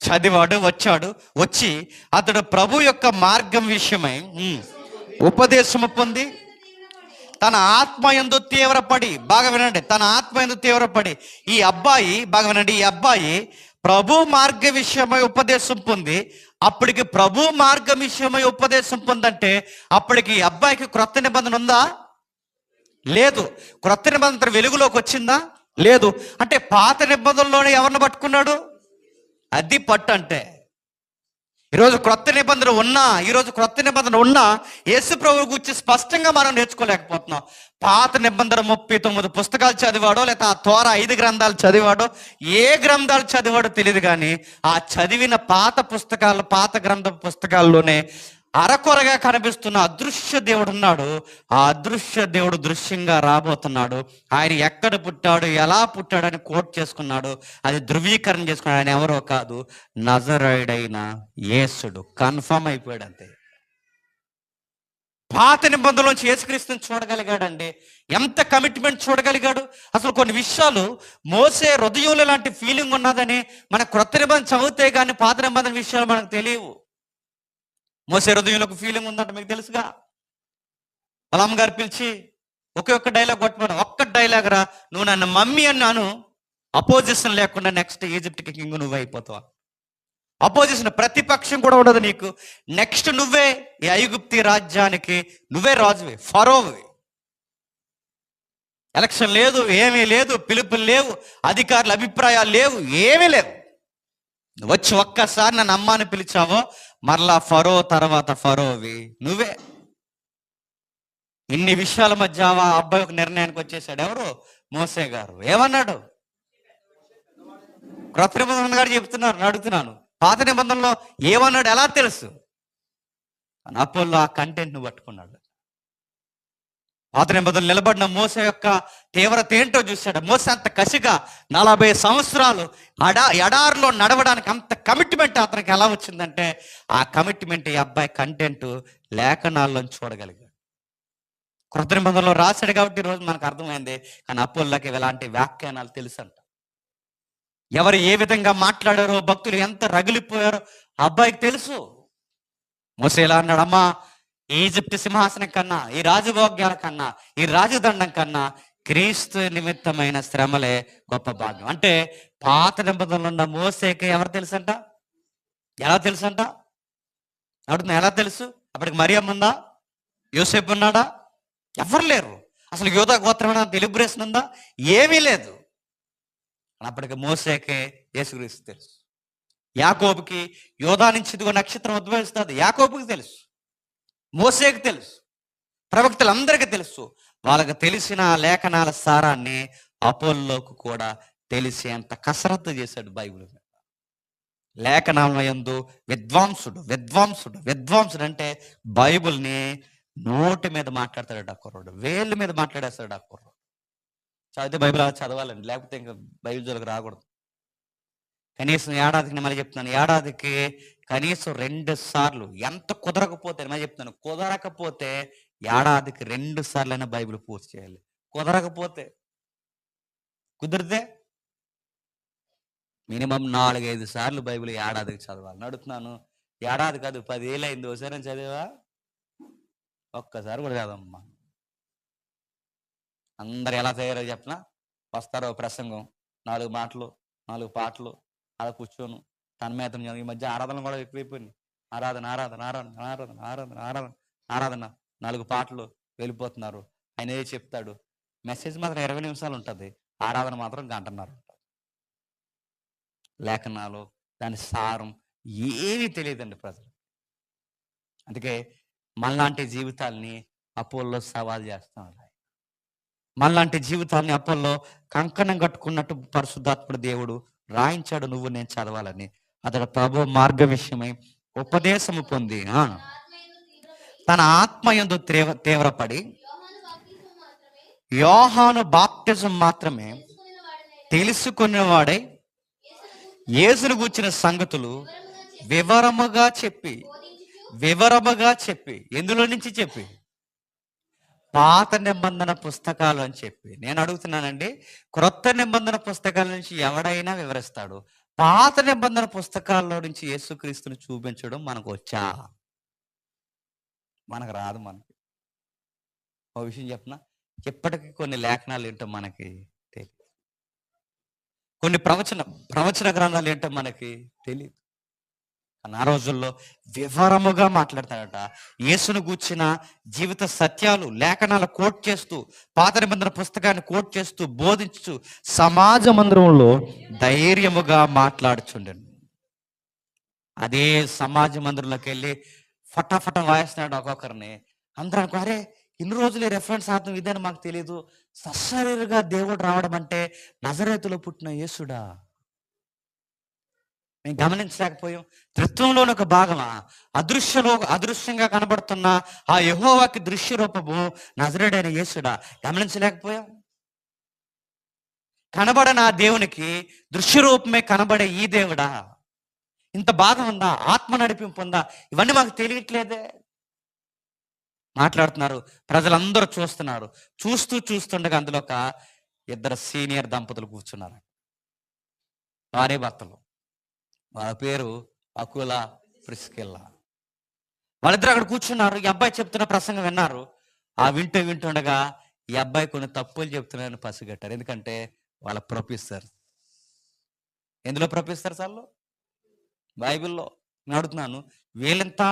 చదివాడు, వచ్చి అతడు ప్రభు యొక్క మార్గం విషయమై ఉపదేశము పొంది తన ఆత్మయందు తీవ్రపడి, బాగా వినండి, తన ఆత్మయందు తీవ్రపడి ఈ అబ్బాయి, బాగా వినండి, ఈ అబ్బాయి ప్రభు మార్గ విషయమై ఉపదేశం పొంది, అప్పటికి ప్రభు మార్గం విషయమై ఉపదేశం పొందంటే అప్పటికి ఈ అబ్బాయికి క్రొత్త నిబంధన ఉందా? లేదు. క్రొత్త నిబంధన వెలుగులోకి వచ్చిందా? లేదు. అంటే పాత నిబంధనలోనే ఎవరిని పట్టుకున్నాడు? అది పట్టు అంటే. ఈరోజు క్రొత్త నిబంధన ఉన్నా యేసు ప్రభువు గురించి స్పష్టంగా మనం నేర్చుకోలేకపోతున్నాం. పాత నిబంధన 39 పుస్తకాలు చదివాడో, లేదా ఆ తోర 5 గ్రంథాలు చదివాడో, ఏ గ్రంథాలు చదివాడో తెలియదు. కానీ ఆ చదివిన పాత గ్రంథ పుస్తకాల్లోనే అరకొరగా కనిపిస్తున్న అదృశ్య దేవుడు ఉన్నాడు. ఆ అదృశ్య దేవుడు దృశ్యంగా రాబోతున్నాడు. ఆయన ఎక్కడ పుట్టాడు, ఎలా పుట్టాడని కోట్ చేసుకున్నాడు. అది ధృవీకరణ చేసుకున్నాడు. ఆయన ఎవరో కాదు, నజరేయుడైన యేసుడు. కన్ఫర్మ్ అయిపోయాడు అంతే. పాత నిబంధనలోంచి యేసుక్రీస్తుని చూడగలిగాడండి. ఎంత కమిట్మెంట్ చూడగలిగాడు. అసలు కొన్ని విషయాలు మోసే హృదయంలో లాంటి ఫీలింగ్ ఉన్నదని మన క్రొత్త నిబంధన చదివితే కానీ పాత నిబంధన విషయాలు మనకు తెలియవు. మోసే హృదయంలో ఒక ఫీలింగ్ ఉందంట, మీకు తెలుసుగా. వాళ్ళ అమ్మగారు పిలిచి ఒక్క డైలాగ్ కొట్టమని, ఒక్క డైలాగ్ రా, నువ్వు నన్ను మమ్మీ అన్నాను, అపోజిషన్ లేకుండా నెక్స్ట్ ఈజిప్ట్కి కింగ్ నువ్వు అయిపోతావా. అపోజిషన్, ప్రతిపక్షం కూడా ఉండదు నీకు. నెక్స్ట్ నువ్వే ఈ ఐగుప్తి రాజ్యానికి నువ్వే రాజువే, ఫరోవి. ఎలక్షన్ లేదు, ఏమీ లేదు, పిలుపులు లేవు, అధికారుల అభిప్రాయాలు లేవు, ఏమీ లేవు. వచ్చి ఒక్కసారి నన్ను అమ్మాని పిలిచావో మరలా ఫరో తర్వాత ఫరోవి నువ్వే. ఇన్ని విషయాల మధ్య ఆ అబ్బాయి ఒక నిర్ణయానికి వచ్చేసాడు. ఎవరు? మోసే గారు. ఏమన్నాడు? క్రొత్త నిబంధన గారు చెప్తున్నారు, అడుగుతున్నాను, పాత నిబంధనలో ఏమన్నాడు ఎలా తెలుసు? అపోల్లో ఆ కంటెంట్ ను పట్టుకున్నాడు. పాత నిబంధనలు నిలబడిన మోసే యొక్క తీవ్రత ఏంటో చూశాడు. మోసే అంత కసిగా 40 సంవత్సరాలు ఎడారిలో నడవడానికి అంత కమిట్మెంట్ అతనికి ఎలా వచ్చిందంటే, ఆ కమిట్మెంట్ ఈ అబ్బాయి కంటెంట్ లేఖనాల్లో చూడగలిగాడు. క్రొత్త నిబంధనలో రాశాడు కాబట్టి ఈరోజు మనకు అర్థమైంది. కానీ అపోల్లోకి ఇలాంటి వ్యాఖ్యానాలు తెలుసంట. ఎవరు ఏ విధంగా మాట్లాడారో, భక్తులు ఎంత రగిలిపోయారో అబ్బాయికి తెలుసు. మోసే ఎలా అన్నాడు, అమ్మా, ఈజిప్ట్ సింహాసనం కన్నా, ఈ రాజభోగ్యాల కన్నా, ఈ రాజదండం కన్నా క్రీస్తు నిమిత్తమైన శ్రమలే గొప్ప భాగ్యం. అంటే పాత నిబంధనలు ఉన్న మోసేకి ఎవరు తెలుసంట? ఎలా తెలుసంట? అడుగుతున్నా, ఎలా తెలుసు? అప్పటికి మరియమ్మ ఉందా? యోసేపు ఉన్నాడా? ఎవరు లేరు. అసలు యోధా గోత్రమైన డెలిబ్రేషన్ ఉందా? ఏమీ లేదు. అప్పటికి మోసేకే యేసుక్రీస్తు తెలుసు. యాకోబుకి యోధా నుంచి ఇదిగో నక్షత్రం ఉద్భవిస్తుంది, యాకోబుకి తెలుసు, మోసేకి తెలుసు, ప్రవక్తలందరికీ తెలుసు. వాళ్ళకి తెలిసిన లేఖనాల సారాన్ని అపోల్లోకి కూడా తెలిసేంత కసరత్తు చేశాడు బైబిల్ మీద. లేఖనాల యందు విద్వాంసుడు అంటే బైబిల్ని నోటి మీద మాట్లాడతాడు ఆ కుర్రోడు, వేళ్ళ మీద మాట్లాడేస్తాడు ఆ కుర్రోడు. చదివితే బైబిల్ అలా చదవాలండి, లేకపోతే ఇంకా బైబిల్ జోలికి రాకూడదు. కనీసం ఏడాదికి, నేను మళ్ళీ చెప్తున్నాను, ఏడాదికి కనీసం 2 సార్లు, ఎంత కుదరకపోతే, నేను చెప్తున్నాను, కుదరకపోతే ఏడాదికి 2 సార్లైనా బైబిల్ పూర్తి చేయాలి. కుదరకపోతే, కుదిరితే మినిమం 4-5 సార్లు బైబిల్ ఏడాదికి చదవాలి. నడుతున్నాను, ఏడాది కాదు 10 ఏళ్ళు అయింది, ఒకసారి చదివా? ఒక్కసారి కూడా చదవమ్మా. అందరు ఎలా తయారో చెప్పనా? వస్తారో ప్రసంగం, 4 మాటలు, 4 పాటలు, అలా కూర్చోను తన్మేతం. ఈ మధ్య ఆరాధనలు కూడా ఎక్కువైపోయినాయి. ఆరాధన ఆరాధన ఆరాధన ఆరాధన ఆరాధన ఆరాధన ఆరాధన 4 పాటలు వెళ్ళిపోతున్నారు. ఆయన ఏది చెప్తాడు, మెసేజ్ మాత్రం 20 నిమిషాలు ఉంటుంది, ఆరాధన మాత్రం 1 గంటన్నర ఉంటుంది. లేఖనాలు, దాని సారం ఏమీ తెలియదండి ప్రజలు. అందుకే మనలాంటి జీవితాల్ని అపోల్లో సవాల్ చేస్తున్నారు. మనలాంటి జీవితాన్ని అపోల్లో కంకణం కట్టుకున్నట్టు పరిశుద్ధాత్ముడు దేవుడు రాయించాడు, నువ్వు నేను చదవాలని. అతడు ప్రభు మార్గ విషయమై ఉపదేశము పొంది తన ఆత్మయందు తీవ్రపడి యోహాను బాప్టిజం మాత్రమే తెలుసుకునేవాడై యేసును గూర్చిన సంగతులు వివరముగా చెప్పి ఎందులో నుంచి చెప్పి, పాత నిబంధన పుస్తకాలు అని చెప్పి. నేను అడుగుతున్నానండి, క్రొత్త నిబంధన పుస్తకాల నుంచి ఎవడైనా వివరిస్తాడు, పాత నిబంధన పుస్తకాల్లో నుంచి యేసుక్రీస్తుని చూపించడం మనకు వచ్చా? మనకు రాదు. మనకి ఒక విషయం చెప్పనా, ఇప్పటికీ కొన్ని లేఖనాలు ఏంటో మనకి తెలియదు, కొన్ని ప్రవచన గ్రంథాలు ఏంటో మనకి తెలియదు. కానీ ఆ రోజుల్లో వివరముగా మాట్లాడతాడట. యేసును గూర్చిన జీవిత సత్యాలు లేఖనాలు కోట్ చేస్తూ, పాత నిబంధన పుస్తకాన్ని కోట్ చేస్తూ, బోధించు సమాజ మందిరంలో ధైర్యముగా మాట్లాడుచుండెను. అదే సమాజ మందిరంలోకి వెళ్ళి ఫటాఫట వాయిస్తున్నాడు ఒక్కొక్కరిని. అందరూ అనుకో, అరే ఇన్ని రోజులు రెఫరెన్స్ ఆడటం ఇదని మాకు తెలియదు, సశరీరగా దేవుడు రావడం అంటే నజరేతులో పుట్టిన యేసుడా. మేము గమనించలేకపోయాం. త్రిత్వంలోని ఒక భాగమా, అదృశ్యంగా కనబడుతున్న ఆ యెహోవాకి దృశ్య రూపము నజరేయుడైన యేసుడా, గమనించలేకపోయాం. కనబడని ఆ దేవునికి దృశ్య రూపమే కనబడే ఈ దేవుడా, ఇంత భాగం ఉందా, ఆత్మ నడిపింపు ఉందా, ఇవన్నీ మాకు తెలియట్లేదే. మాట్లాడుతున్నారు, ప్రజలందరూ చూస్తున్నారు. చూస్తుండగా అందులో ఒక 2 సీనియర్ దంపతులు కూర్చున్నారు, భార్య భర్తలు. వాళ్ళ పేరు అకుల, ప్రిస్కిల్లా. వాళ్ళిద్దరు అక్కడ కూర్చున్నారు. ఈ అబ్బాయి చెప్తున్న ప్రసంగం విన్నారు. ఆ వింటుండగా ఈ అబ్బాయి కొన్ని తప్పులు చెప్తున్నారని పసిగట్టారు. ఎందుకంటే వాళ్ళ ప్రొఫెసర్. ఎందులో ప్రొఫెసర్ వాళ్ళు? బైబిల్లో. నేను అడుగుతున్నాను, వీళ్ళంతా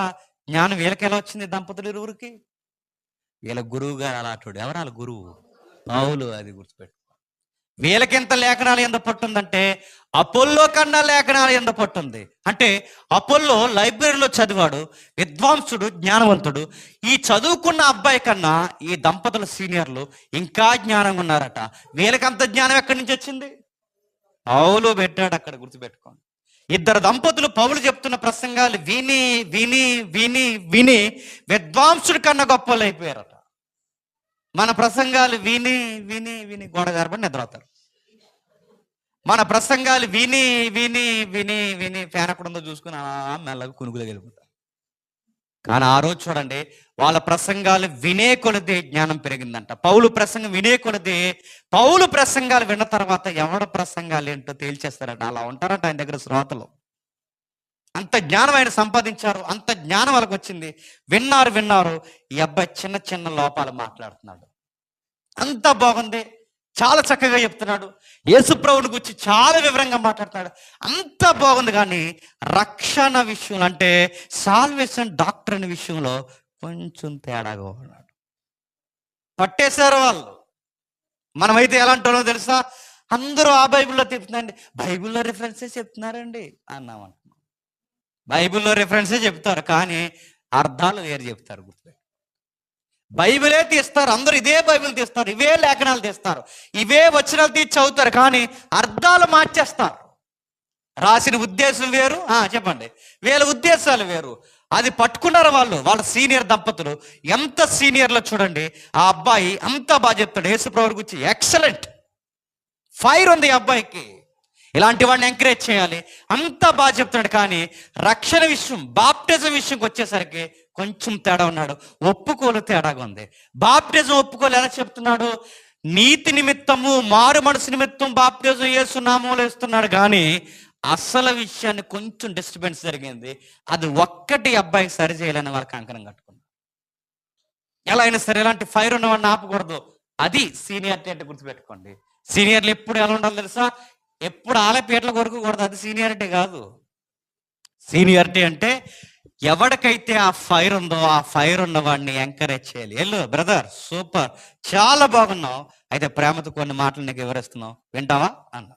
జ్ఞానం వీళ్ళకి ఎలా వచ్చింది? దంపతులు ఇరువురికి వీళ్ళ గురువు గారు అలాంటి. ఎవరు వాళ్ళ గురువు? పౌలు. అది గుర్తుపెట్టు. వీళ్ళకెంత లేఖనాలు ఎంత పట్టుందంటే అపోల్లో కన్నా లేఖనాలు ఎంత పట్టుంది. అంటే అపోల్లో లైబ్రరీలో చదివాడు, విద్వాంసుడు, జ్ఞానవంతుడు. ఈ చదువుకున్న అబ్బాయి కన్నా ఈ దంపతుల సీనియర్లు ఇంకా జ్ఞానంగా ఉన్నారట. వీళ్ళకంత జ్ఞానం ఎక్కడి నుంచి వచ్చింది? పౌలు పెట్టాడు అక్కడ, గుర్తుపెట్టుకోండి. 2 దంపతులు పౌలు చెప్తున్న ప్రసంగాలు విని విని విని విని విద్వాంసుడి కన్నా గొప్పలు అయిపోయారట. మన ప్రసంగాలు విని విని విని గోడ గారబడి నిద్రవుతారు. మన ప్రసంగాలు విని విని విని విని ఫ్యాన్ ఎక్కడుందో చూసుకుని మెల్లగా కునుగులు వెళ్ళిపోతారు. కానీ ఆ రోజు చూడండి, వాళ్ళ ప్రసంగాలు వినే కొలది జ్ఞానం పెరిగిందంట. పౌలు ప్రసంగం వినే కొలది, పౌలు ప్రసంగాలు విన్న తర్వాత ఎవడ ప్రసంగాలు ఏంటో తేల్చేస్తారట. అలా ఉంటారట ఆయన దగ్గర శ్రోతలు. అంత జ్ఞానం ఆయన సంపాదించారు, అంత జ్ఞానం వాళ్ళకి వచ్చింది. విన్నారు. ఈ అబ్బాయి చిన్న చిన్న లోపాలు మాట్లాడుతున్నాడు. అంత బాగుంది, చాలా చక్కగా చెప్తున్నాడు. యేసుప్రభుని గురించి చాలా వివరంగా మాట్లాడుతున్నాడు. అంత బాగుంది. కానీ రక్షణ విషయం అంటే సాల్వేషన్ డాక్టర్ విషయంలో కొంచెం తేడాగా ఉన్నాడు. పట్టేశారు వాళ్ళు. మనమైతే ఎలాంటి వాళ్ళో తెలుసా? అందరూ ఆ బైబిల్లో చెప్తున్నారండి, బైబిల్లో రిఫరెన్సే చెప్తున్నారండి అన్నామంటున్నాం. బైబిల్లో రిఫరెన్సే చెప్తారు, కానీ అర్థాలు వేరు చెప్తారు. గుర్తు బైబిలే తీస్తారు, అందరూ ఇదే బైబిల్ తీస్తారు, ఇవే లేఖనాలు తీస్తారు, ఇవే వచనాలు తీసి చదువుతారు, కానీ అర్థాలు మార్చేస్తారు. రాసిన ఉద్దేశం వేరు, చెప్పండి, వీళ్ళ ఉద్దేశాలు వేరు. అది పట్టుకున్నారు వాళ్ళ సీనియర్ దంపతులు. ఎంత సీనియర్లో చూడండి, ఆ అబ్బాయి అంతా బాగా చెప్తాడు యేసుప్రభు గురించి. ఎక్సలెంట్ ఫైర్ ఉంది ఈ అబ్బాయికి. ఇలాంటి వాడిని ఎంకరేజ్ చేయాలి, అంతా బాగా చెప్తాడు. కానీ రక్షణ విషయం, బాప్టిజం విషయంకి వచ్చేసరికి కొంచెం తేడా ఉన్నాడు. ఒప్పుకోలు తేడాగా ఉంది. బాప్టిజం ఒప్పుకోలు ఎలా చెప్తున్నాడు? నీతి నిమిత్తము, మారు మనసు నిమిత్తం బాప్టిజం యేసునామములో ఇస్తున్నాడు. కానీ అసలు విషయాన్ని కొంచెం డిస్టర్బెన్స్ జరిగింది. అది ఒక్కటి అబ్బాయికి సరి చేయాలని వాళ్ళకి కంకణం కట్టుకున్నారు. ఎలా అయినా సరే ఇలాంటి ఫైర్ ఉన్నవాడిని ఆపకూడదు. అది సీనియారిటీ అంటే గుర్తుపెట్టుకోండి. సీనియర్లు ఎప్పుడు ఎలా ఉండాలి తెలుసా? ఎప్పుడు ఆలపీటలు కొరకూడదు. అది సీనియారిటీ కాదు. సీనియారిటీ అంటే ఎవరికైతే ఆ ఫైర్ ఉందో ఆ ఫైర్ ఉన్నవాడిని ఎంకరేజ్ చేయాలి. ఎల్లు బ్రదర్, సూపర్, చాలా బాగున్నావు, అయితే ప్రేమతో కొన్ని మాటలు నీకు వివరిస్తున్నావు, వింటావా అన్న.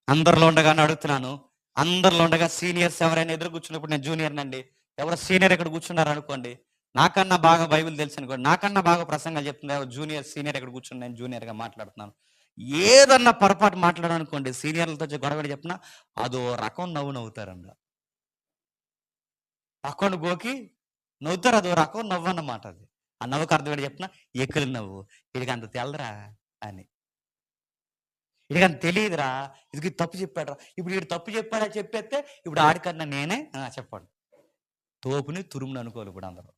అందరిలో ఉండగానే అడుగుతున్నాను, అందరిలో ఉండగా సీనియర్స్ ఎవరైనా ఎదురు కూర్చున్నప్పుడు, నేను జూనియర్ నండి, ఎవరు సీనియర్ ఇక్కడ కూర్చున్నారు అనుకోండి, నాకన్నా బాగా బైబిల్ తెలుసు అనుకోండి, నాకన్నా బాగా ప్రసంగాలు చెప్తున్నారు, జూనియర్ సీనియర్ ఇక్కడ కూర్చుని నేను జూనియర్గా మాట్లాడుతున్నాను, ఏదన్నా పొరపాటు మాట్లాడనుకోండి, సీనియర్లతో గొడవ చెప్పినా అదో రకం నవ్వు నవ్వుతారండి. పక్కన గోకి నవ్వుతారు, అదో రకం నవ్వు అన్నమాట. అది ఆ నవ్వుకు అర్థం ఏంటి చెప్పిన? ఎక్కలు నవ్వు. వీడికి అంత తెల్లరా అని, వీడికి అంత తెలియదురా, ఇది తప్పు చెప్పాడురా. ఇప్పుడు వీడు తప్పు చెప్పాడా చెప్పేస్తే ఇప్పుడు ఆడికన్నా నేనే చెప్పండి, తోపుని తురుముని అనుకోవాలి ఇప్పుడు అందరూ.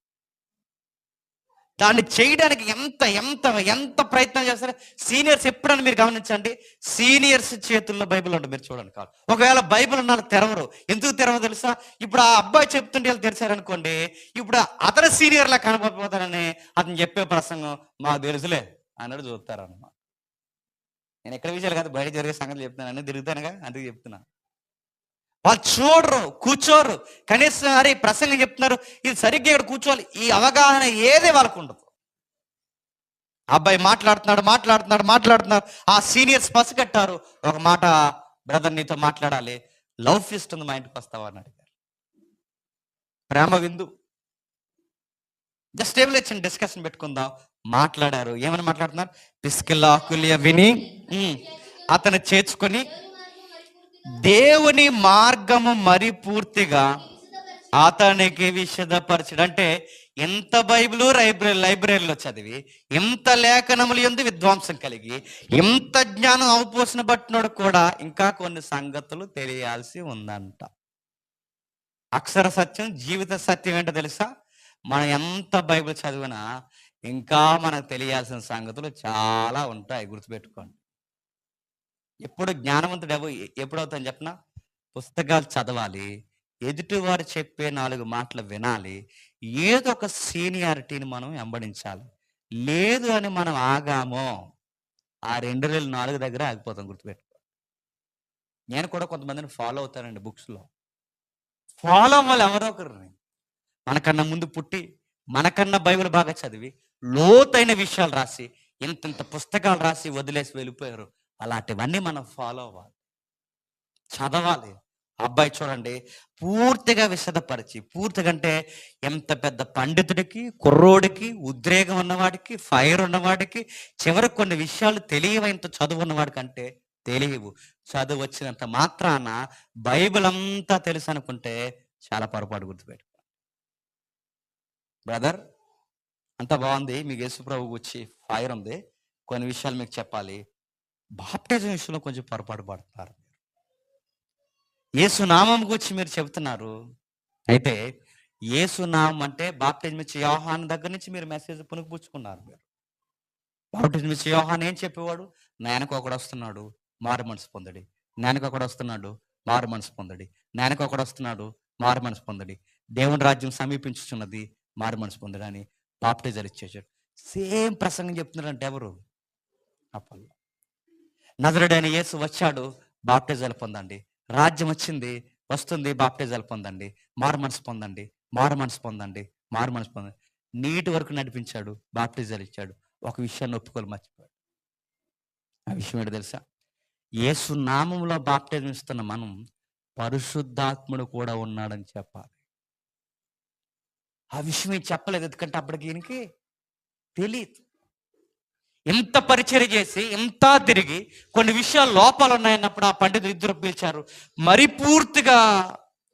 దాన్ని చేయడానికి ఎంత ఎంత ఎంత ప్రయత్నం చేస్తారో సీనియర్స్. ఎప్పుడన్నా మీరు గమనించండి, సీనియర్స్ చేతుల్లో బైబిల్ ఉంటుంది, మీరు చూడండి కాదు. ఒకవేళ బైబిల్ ఉన్న తెరవరు. ఎందుకు తెరవరు తెలుసా? ఇప్పుడు ఆ అబ్బాయి చెప్తుంటే వాళ్ళు తెరిచారనుకోండి, ఇప్పుడు అతను సీనియర్లా కనబడిపోతారని అతను చెప్పే ప్రసంగం మాకు తెలుసులే అన్నట్టు చూస్తారన్నమాట. నేను ఎక్కడ విషయాలు కాదు, బయట జరిగే సంగతి చెప్తున్నాను, అన్నీ తిరుగుతానుగా, అందుకు చెప్తున్నా. వాళ్ళు చూడరు, కూర్చోరు, కనీసం అరే ప్రసంగం చెప్తున్నారు, ఇది సరిగ్గా ఇక్కడ కూర్చోవాలి, ఈ అవగాహన ఏదే వాళ్ళకు ఉండదు. అబ్బాయి మాట్లాడుతున్నాడు. ఆ సీనియర్స్ పసిగట్టారు. ఒక మాట, బ్రదర్ నీతో మాట్లాడాలి, లవ్ ఫీస్ట్ ఉంది, మా ఇంటికి వస్తావా అని అడిగారు. ప్రేమ విందు, జస్ట్ టేబుల్ ఇచ్చిన డిస్కషన్ పెట్టుకుందాం. మాట్లాడారు. ఏమని మాట్లాడుతున్నారు? పిస్కిల్లా ఆకులియా విని అతను చేర్చుకొని దేవుని మార్గము మరి పూర్తిగా అతనికి విశదపరచడు. అంటే ఎంత బైబిల్ లైబ్రరీలో చదివి, ఎంత లేఖనములు యందు విద్వాంసం కలిగి, ఎంత జ్ఞానం అవపోసిన బట్టినోడు కూడా ఇంకా కొన్ని సంగతులు తెలియాల్సి ఉందంట. అక్షర సత్యం, జీవిత సత్యం ఏంటో తెలుసా? మనం ఎంత బైబిల్ చదివినా ఇంకా మనకు తెలియాల్సిన సంగతులు చాలా ఉంటాయి, గుర్తుపెట్టుకోండి. ఎప్పుడు జ్ఞానవంతుడు ఎప్పుడవుతాను చెప్పిన? పుస్తకాలు చదవాలి, ఎదుటివారు చెప్పే 4 మాటలు వినాలి, ఏదో ఒక సీనియారిటీని మనం వెంబడించాలి. లేదు అని మనం ఆగామో ఆ 2004 దగ్గర ఆగిపోతాం, గుర్తుపెట్టుకో. నేను కూడా కొంతమందిని ఫాలో అవుతానండి బుక్స్లో. ఫాలో అవ్వాలి ఎవరో ఒకరిని, మనకన్నా ముందు పుట్టి, మనకన్నా బైబిల్ బాగా చదివి, లోతైన విషయాలు రాసి, ఇంత పుస్తకాలు రాసి వదిలేసి వెళ్ళిపోయారు. అలాంటివన్నీ మనం ఫాలో అవ్వాలి, చదవాలి. అబ్బాయి చూడండి, పూర్తిగా విశదపరిచి, పూర్తిగా అంటే ఎంత పెద్ద పండితుడికి, కుర్రోడికి, ఉద్రేగం ఉన్నవాడికి, ఫైర్ ఉన్నవాడికి, చివరికి కొన్ని విషయాలు తెలియవు. ఇంత చదువు ఉన్నవాడికి అంటే తెలియవు. చదువు వచ్చినంత మాత్రాన బైబిల్ అంతా తెలుసు అనుకుంటే చాలా పొరపాటు, గుర్తుపెట్టు. బ్రదర్ అంతా బాగుంది, మీకు యేసుప్రభు వచ్చి ఫైర్ ఉంది, కొన్ని విషయాలు మీకు చెప్పాలి. బాప్టిజం విషయంలో కొంచెం పొరపాటు పడుతున్నారు. యేసునామం గురించి మీరు చెబుతున్నారు, అయితే యేసునామం అంటే బాప్టిజం ఇచ్చే యోహాను దగ్గర నుంచి మీరు మెసేజ్ పుణుకుపుచ్చుకున్నారు. మీరు బాప్టిజం ఇచ్చే యోహాను ఏం చెప్పేవాడు? నాయనకు ఒకడు వస్తున్నాడు, మారు మనసు పొందడి, నాయనకు ఒకడు వస్తున్నాడు, మారు మనసు పొందడి, నాయనకు ఒకడు వస్తున్నాడు, మారు మనసు పొందడి, దేవుని రాజ్యం సమీపించుచున్నది, మారు మనసు పొందడి అని బాప్టిజాలు ఇచ్చేసాడు. సేమ్ ప్రసంగం చెప్తున్నారంటే ఎవరు? అప్పల్లో నజరుడైన యేసు వచ్చాడు, బాప్టిజాలు పొందండి, రాజ్యం వచ్చింది, వస్తుంది, బాప్టిజాలు పొందండి, మారు మనసు పొందండి, మారు మనసు పొందండి, మారు మనసు పొందండి. నీటి వరకు నడిపించాడు, బాప్టిజాలు ఇచ్చాడు. ఒక విషయాన్ని ఒప్పుకోలు మర్చిపోయాడు. ఆ విషయం ఏంటో తెలుసా? యేసు నామంలో బాప్టిజం ఇస్తున్న మనం పరిశుద్ధాత్ముడు కూడా ఉన్నాడని చెప్పాలి. ఆ విషయం ఏం చెప్పలేదు, ఎందుకంటే అప్పటికి ఈయనకి తెలియదు. ఎంత పరిచర్య చేసి, ఎంత తిరిగి, కొన్ని విషయాలు లోపాలు ఉన్నాయన్నప్పుడు ఆ పండితులు ఇద్దరు పిలిచారు, మరి పూర్తిగా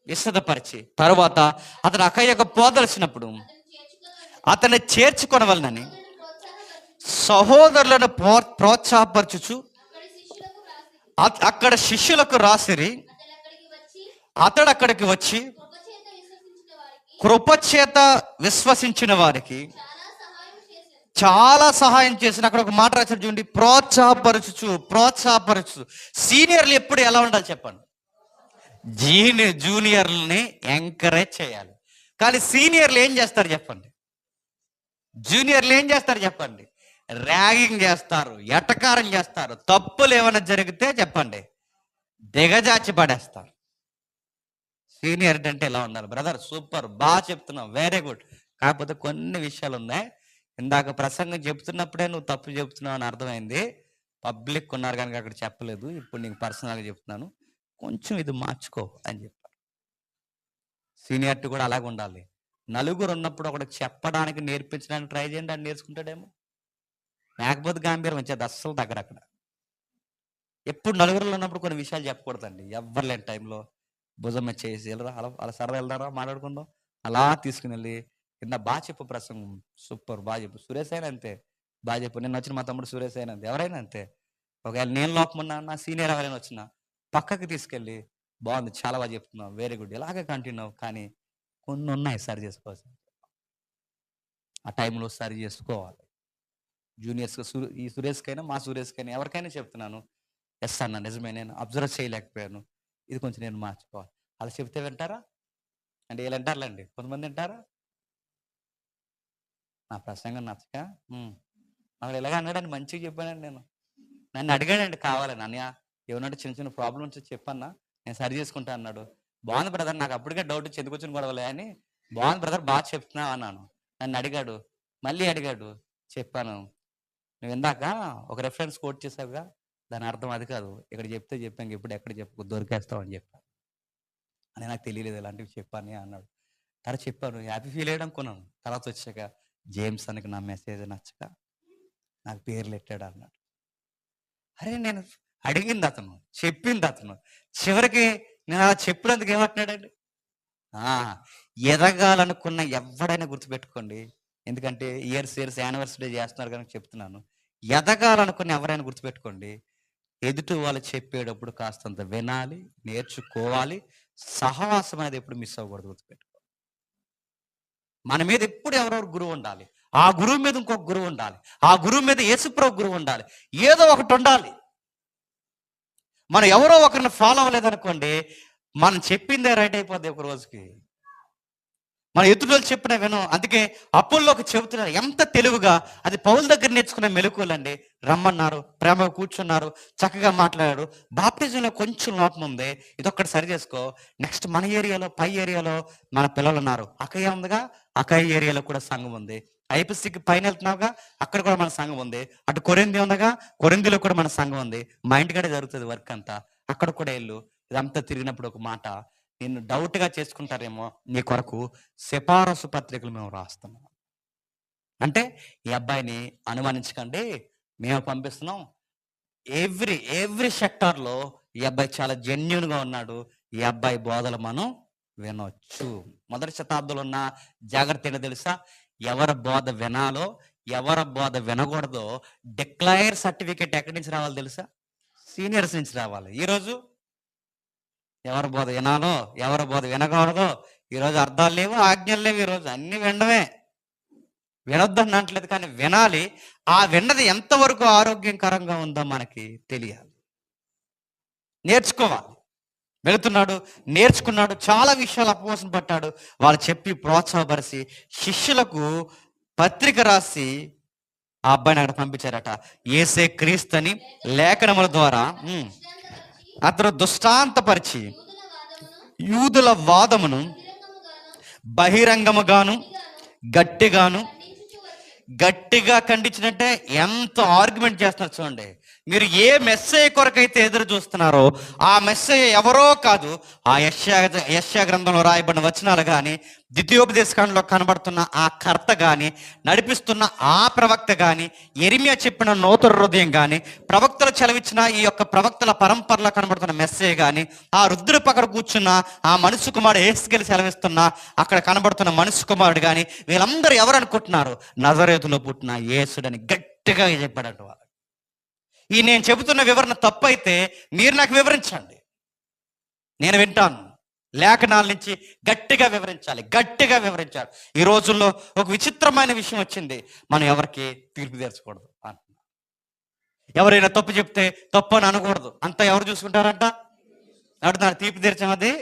విశదపరిచి తరువాత అతను అక్కయ్యకు పోదలిచినప్పుడు అతన్ని చేర్చుకొనవలనని సహోదరులను ప్రోత్సాహపరచుచు అక్కడ శిష్యులకు రాసిరి. అతడు అక్కడికి వచ్చి కృపచేత విశ్వసించిన వారికి చాలా సహాయం చేసిన. అక్కడ ఒక మాట రాశాడు చూడండి, ప్రోత్సాహపరచు. సీనియర్లు ఎప్పుడు ఎలా ఉండాలి చెప్పండి? జూనియర్లని ఎంకరేజ్ చేయాలి. కానీ సీనియర్లు ఏం చేస్తారు చెప్పండి? జూనియర్లు ఏం చేస్తారు చెప్పండి? ర్యాగింగ్ చేస్తారు, ఎటకారం చేస్తారు. తప్పులు ఏమైనా జరిగితే చెప్పండి దిగజాచి పడేస్తారు. సీనియర్ అంటే ఎలా ఉండాలి? బ్రదర్ సూపర్, బాగా చెప్తున్నావు, వెరీ గుడ్. కాకపోతే కొన్ని విషయాలు ఉన్నాయి, ఇందాక ప్రసంగం చెప్తున్నప్పుడే నువ్వు తప్పు చెప్తున్నావు అని అర్థమైంది. పబ్లిక్ ఉన్నారు కనుక అక్కడ చెప్పలేదు, ఇప్పుడు నీకు పర్సనల్గా చెప్తున్నాను, కొంచెం ఇది మార్చుకో అని చెప్పారు. సీనియారిటీ కూడా అలాగే ఉండాలి. నలుగురు ఉన్నప్పుడు ఒకటి చెప్పడానికి నేర్పించడానికి ట్రై చేయండి, అని నేర్చుకుంటాడేమో. లేకపోతే గాంభీర్యం వచ్చేది అస్సలు దగ్గర. అక్కడ ఎప్పుడు నలుగురులో ఉన్నప్పుడు కొన్ని విషయాలు చెప్పకూడదండి. ఎవ్వరు లేని టైంలో భుజం చేసి వెళ్ళరా, అలా సరదా వెళ్దారా, మాట్లాడుకుందాం, అలా తీసుకుని వెళ్ళి కింద బాగా చెప్పు, ప్రసంగం సూపర్, బాగా చెప్పు. సురేష్ అయినా అంతే, బాగా చెప్పు. నేను వచ్చిన మా తమ్ముడు సురేష్ అయినా అంతే, ఎవరైనా అంతే. ఒకవేళ నేను లోపమున్నా, నా సీనియర్ ఎవరైనా వచ్చినా పక్కకి తీసుకెళ్ళి బాగుంది, చాలా బాగా చెప్తున్నావు, వెరీ గుడ్, ఇలాగే కంటిన్యూ. కానీ కొన్ని ఉన్నాయి సరి చేసుకోవచ్చు, ఆ టైంలో సరి చేసుకోవాలి. జూనియర్స్ ఈ సురేష్కైనా మా సురేష్కైనా ఎవరికైనా చెప్తున్నాను, ఎస్ అన్న నిజమే, నేను అబ్జర్వ్ చేయలేకపోయాను, ఇది కొంచెం నేను మార్చుకోవాలి. అలా చెప్తే వింటారా? అంటే వీళ్ళు వింటారులేండి, కొంతమంది వింటారా? నా ప్రసంగం నచ్చక అక్కడ ఇలాగ అన్నాడని మంచిగా చెప్పానండి. నన్ను అడిగాడండి కావాలని, అన్నయ్య ఏమన్నా చిన్న చిన్న ప్రాబ్లమ్స్ చెప్పన్నా నేను సరి చేసుకుంటా అన్నాడు. బాగుంది బ్రదర్, నాకు అప్పటికే డౌట్ వచ్చి ఎందుకు వచ్చిన గొడవలే అని. బాగుంది బ్రదర్, బాగా చెప్తున్నావు అన్నాను. నన్ను అడిగాడు, మళ్ళీ అడిగాడు, చెప్పాను. నువ్వు ఇందాక ఒక రెఫరెన్స్ కోట్ చేసావుగా, దాని అర్థం అది కాదు, ఇక్కడ చెప్తే చెప్పాను, ఇప్పుడు ఎక్కడ చెప్పు దొరికేస్తావు అని చెప్పాను. అని నాకు తెలియలేదు ఇలాంటివి చెప్పాను అన్నాడు. తర్వాత చెప్పాను, హ్యాపీ ఫీల్ అయ్యాడు అనుకున్నాను. తర్వాత వచ్చాక జేమ్స్ అనకి నా మెసేజ్ నచ్చక నాకు పేర్లు ఎట్టాడు అన్నాడు. అరే నేను అడిగింది అతను, చెప్పింది అతను, చివరికి నేను అలా చెప్పినందుకు ఏమంటున్నాడండి? ఎదగాలనుకున్న ఎవడైనా గుర్తుపెట్టుకోండి, ఎందుకంటే ఇయర్స్ యానివర్సరీ చేస్తున్నారు కనుక చెప్తున్నాను. ఎదగాలనుకున్న ఎవరైనా గుర్తుపెట్టుకోండి, ఎదుటి వాళ్ళు చెప్పేటప్పుడు కాస్తంత వినాలి, నేర్చుకోవాలి. సహవాసం అనేది ఎప్పుడు మిస్ అవ్వకూడదు, గుర్తుపెట్టుకో. మన మీద ఎప్పుడు ఎవరెవరు గురువు ఉండాలి, ఆ గురువు మీద ఇంకొక గురువు ఉండాలి, ఆ గురువు మీద యేసుప్రభు గురువు ఉండాలి, ఏదో ఒకటి ఉండాలి. మనం ఎవరో ఒకరిని ఫాలో అవ్వలేదనుకోండి, మనం చెప్పిందే రైట్ అయిపోద్ది ఒక రోజుకి. మన ఎదుటి చెప్పిన వినం. అందుకే అప్పుల్లోకి చెబుతున్నారు ఎంత తెలుగుగా, అది పౌలు దగ్గర నేర్చుకున్న మెలకువలండి. రమ్మన్నారు, ప్రేమగా కూర్చున్నారు, చక్కగా మాట్లాడారు. బాప్టిజంలో కొంచెం లోపం ఉంది, ఇదొక్కటి సరి చేసుకో. నెక్స్ట్ మన ఏరియాలో, పై ఏరియాలో మన పిల్లలు ఉన్నారు, అక్కయ్య ఉందిగా, అక్కయ్య ఏరియాలో కూడా సంఘం ఉంది. ఐపీసీకి పైన వెళ్తున్నావుగా, అక్కడ కూడా మన సంఘం ఉంది. అటు కొరింది ఉందిగా, కొరిందిలో కూడా మన సంఘం ఉంది. మా ఇంటికాడే జరుగుతుంది వర్క్ అంతా, అక్కడ కూడా వెళ్ళు. ఇదంతా తిరిగినప్పుడు ఒక మాట, నిన్ను డౌట్గా చేసుకుంటారేమో, నీ కొరకు సిఫారసు పత్రికలు మేము రాస్తున్నాం. అంటే ఈ అబ్బాయిని అనుమానించకండి, మేము పంపిస్తున్నాం. ఎవ్రీ సెక్టార్లో ఈ అబ్బాయి చాలా జెన్యున్గా ఉన్నాడు, ఈ అబ్బాయి బోధలు మనం వినొచ్చు. మొదటి శతాబ్దంలో ఉన్న జాగ్రత్త ఏంటో తెలుసా? ఎవరి బోధ వినాలో, ఎవరి బోధ వినకూడదో డిక్లైర్ సర్టిఫికేట్ ఎక్కడి నుంచి రావాలి తెలుసా? సీనియర్స్ నుంచి రావాలి. ఈరోజు ఎవరి బోధ వినాలో, ఎవరి బోధ వినకూడదో, ఈరోజు అర్థాలు లేవు, ఆజ్ఞలు లేవు, ఈరోజు అన్ని వినడమే. వినొద్దని అనట్లేదు, కానీ వినాలి. ఆ విన్నది ఎంతవరకు ఆరోగ్యకరంగా ఉందో మనకి తెలియాలి, నేర్చుకోవాలి. వెళుతున్నాడు, నేర్చుకున్నాడు, చాలా విషయాలు అపవాసం పట్టాడు. వాళ్ళు చెప్పి ప్రోత్సాహపరిచి శిష్యులకు పత్రిక రాసి ఆ అబ్బాయిని అక్కడ పంపించారట. యేసే క్రీస్తని లేఖనముల ద్వారా అతను దృష్టాంతపరిచి యూదుల వాదమును బహిరంగముగాను గట్టిగా ఖండించినట్టే. ఎంత ఆర్గ్యుమెంట్ చేస్తున్నారు చూడండి. మీరు ఏ మెస్సేయ కొరకైతే ఎదురు చూస్తున్నారో ఆ మెస్సేయ ఎవరో కాదు, ఆ యెషయా గ్రంథంలో రాయబడిన వచనాలు కానీ, ద్వితీయోపదేశకాండలో కనబడుతున్న ఆ కర్త కానీ, నడిపిస్తున్న ఆ ప్రవక్త కానీ, యెరెమీయా చెప్పిన నూతన హృదయం కానీ, ప్రవక్తలు చెలవిచ్చిన ఈ యొక్క ప్రవక్తల పరంపరలో కనబడుతున్న మెస్సేయ కానీ, ఆ రుద్ర పక్కన కూర్చున్న ఆ మనుషు కుమారుడు యేసుకెళ్ళి సెలవిస్తున్న అక్కడ కనబడుతున్న మనుషు కుమారుడు కానీ, వీళ్ళందరూ ఎవరు అనుకుంటున్నారు? నజరేతులో పుట్టిన యేసుడని గట్టిగా చెప్పాడట. ఈ నేను చెబుతున్న వివరణ తప్పు అయితే మీరు నాకు వివరించండి, నేను వింటాను. లేఖనాల నుంచి గట్టిగా వివరించాలి, గట్టిగా వివరించాలి. ఈ రోజుల్లో ఒక విచిత్రమైన విషయం వచ్చింది, మనం ఎవరికి తీర్పు తీర్చకూడదు అంటున్నారు. ఎవరైనా తప్పు చెప్తే తప్పు అని అనకూడదు, అంతా ఎవరు చూసుకుంటారంట అడుగుతున్నారు. తీర్పు తీర్చడం, అది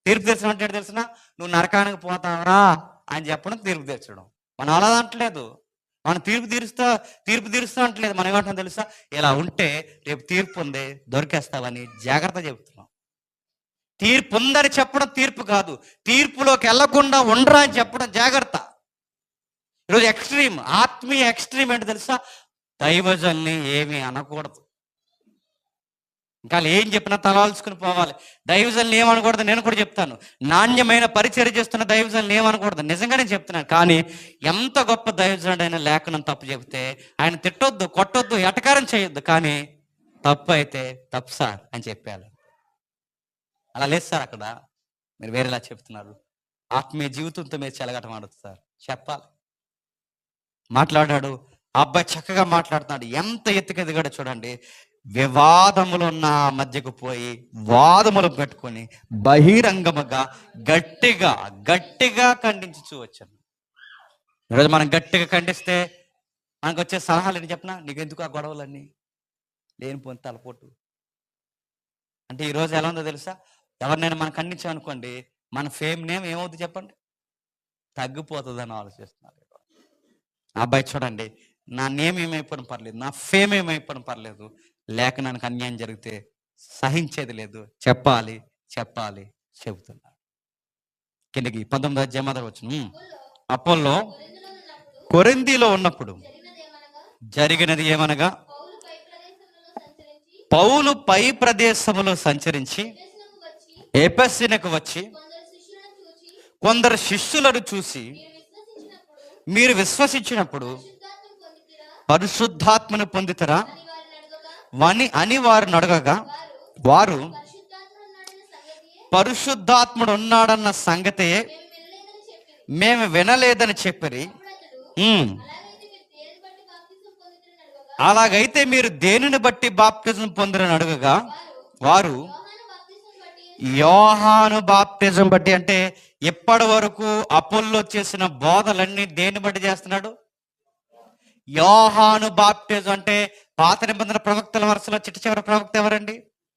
తీర్పు తీర్చడం అంటే తెలిసిన నువ్వు నరకానికి పోతావరా అని చెప్పడం తీర్పు తీర్చడం. మనం అలా అంటలేదు, మనం తీర్పు తీరుస్తా అంటలేదు. మనం ఏమంటాం తెలుసా? ఇలా ఉంటే రేపు తీర్పు ఉంది, దొరికేస్తావని జాగ్రత్త చెబుతున్నాం. తీర్పు ఉందని చెప్పడం తీర్పు కాదు, తీర్పులోకి వెళ్లకుండా ఉండరా అని చెప్పడం జాగ్రత్త. ఈరోజు ఎక్స్ట్రీమ్, ఆత్మీయ ఎక్స్ట్రీమ్ ఏంటి తెలుసా? దైవజల్ని ఏమీ అనకూడదు, ఇంకా ఏం చెప్పినా తలాల్చుకుని పోవాలి. దైవజనులు ఏమనకూడదు, నేను కూడా చెప్తాను. నాణ్యమైన పరిచర్య చేస్తున్న దైవజనులు ఏమనకూడదు, నిజంగా నేను చెప్తున్నాను. కానీ ఎంత గొప్ప దైవజనుడైనా లేఖనం తప్పు చెబితే ఆయన తిట్టొద్దు, కొట్టొద్దు, ఎటకారం చేయొద్దు, కానీ తప్పు అయితే తప్పు సార్ అని చెప్పాలి. అలా లేదు సార్, అక్కడ మీరు వేరేలా చెప్తున్నారు. ఆత్మీయ జీవితంతో మీరు చెలగటం ఆడదు సార్, చెప్పాలి. మాట్లాడాడు ఆ అబ్బాయి, చక్కగా మాట్లాడుతున్నాడు. ఎంత ఎత్తుకు ఎదిగాడో చూడండి. వివాదములు ఉన్న మధ్యకు పోయి వాదములు పెట్టుకొని బహిరంగముగా గట్టిగా గట్టిగా ఖండించు వచ్చాను. ఈరోజు మనం గట్టిగా ఖండిస్తే మనకు వచ్చే సలహాలు ఏంటి చెప్పనా? నీకెందుకు ఆ గొడవలన్నీ, లేనిపోని తలపోటు అంటే. ఈరోజు ఎలా ఉందో తెలుసా? ఎవరినైనా మనం ఖండించామనుకోండి, మన ఫేమ్ నేమ్ ఏమవుతుంది చెప్పండి? తగ్గిపోతుందని ఆలోచిస్తున్నారు. అబ్బాయి చూడండి, నా నేమ్ ఏమైపోయిన పర్లేదు, నా ఫేమ్ ఏమైపోయిన పర్లేదు, లేఖనానికి అన్యాయం జరిగితే సహించేది లేదు, చెప్పాలి చెప్పాలి చెబుతున్నాడు. కిందకి 19వ అధ్యాయం వచ్చిన అపోల్లో కొరింథీలో ఉన్నప్పుడు జరిగినది ఏమనగా, పౌలు పై ప్రదేశములో సంచరించి ఎఫెసునకు వచ్చి కొందరు శిష్యులను చూసి, మీరు విశ్వసించినప్పుడు పరిశుద్ధాత్మను పొందుతారా అని వారిని అడగగా, వారు పరిశుద్ధాత్ముడు ఉన్నాడన్న సంగతే మేము వినలేదని చెప్పిరి. అలాగైతే మీరు దేనిని బట్టి బాప్తిజం పొందిరని అడగగా, వారు యోహాను బాప్తిజం బట్టి. అంటే ఎప్పటి వరకు అపోల్లో చేసిన బోధలన్నీ దేన్ని బట్టి చేస్తున్నాడు? యోహాను బాప్టిజం. అంటే పాత నిబంధన ప్రవక్తల వరుసలో చిట్ట చివరి ప్రవక్త ఎవరండి?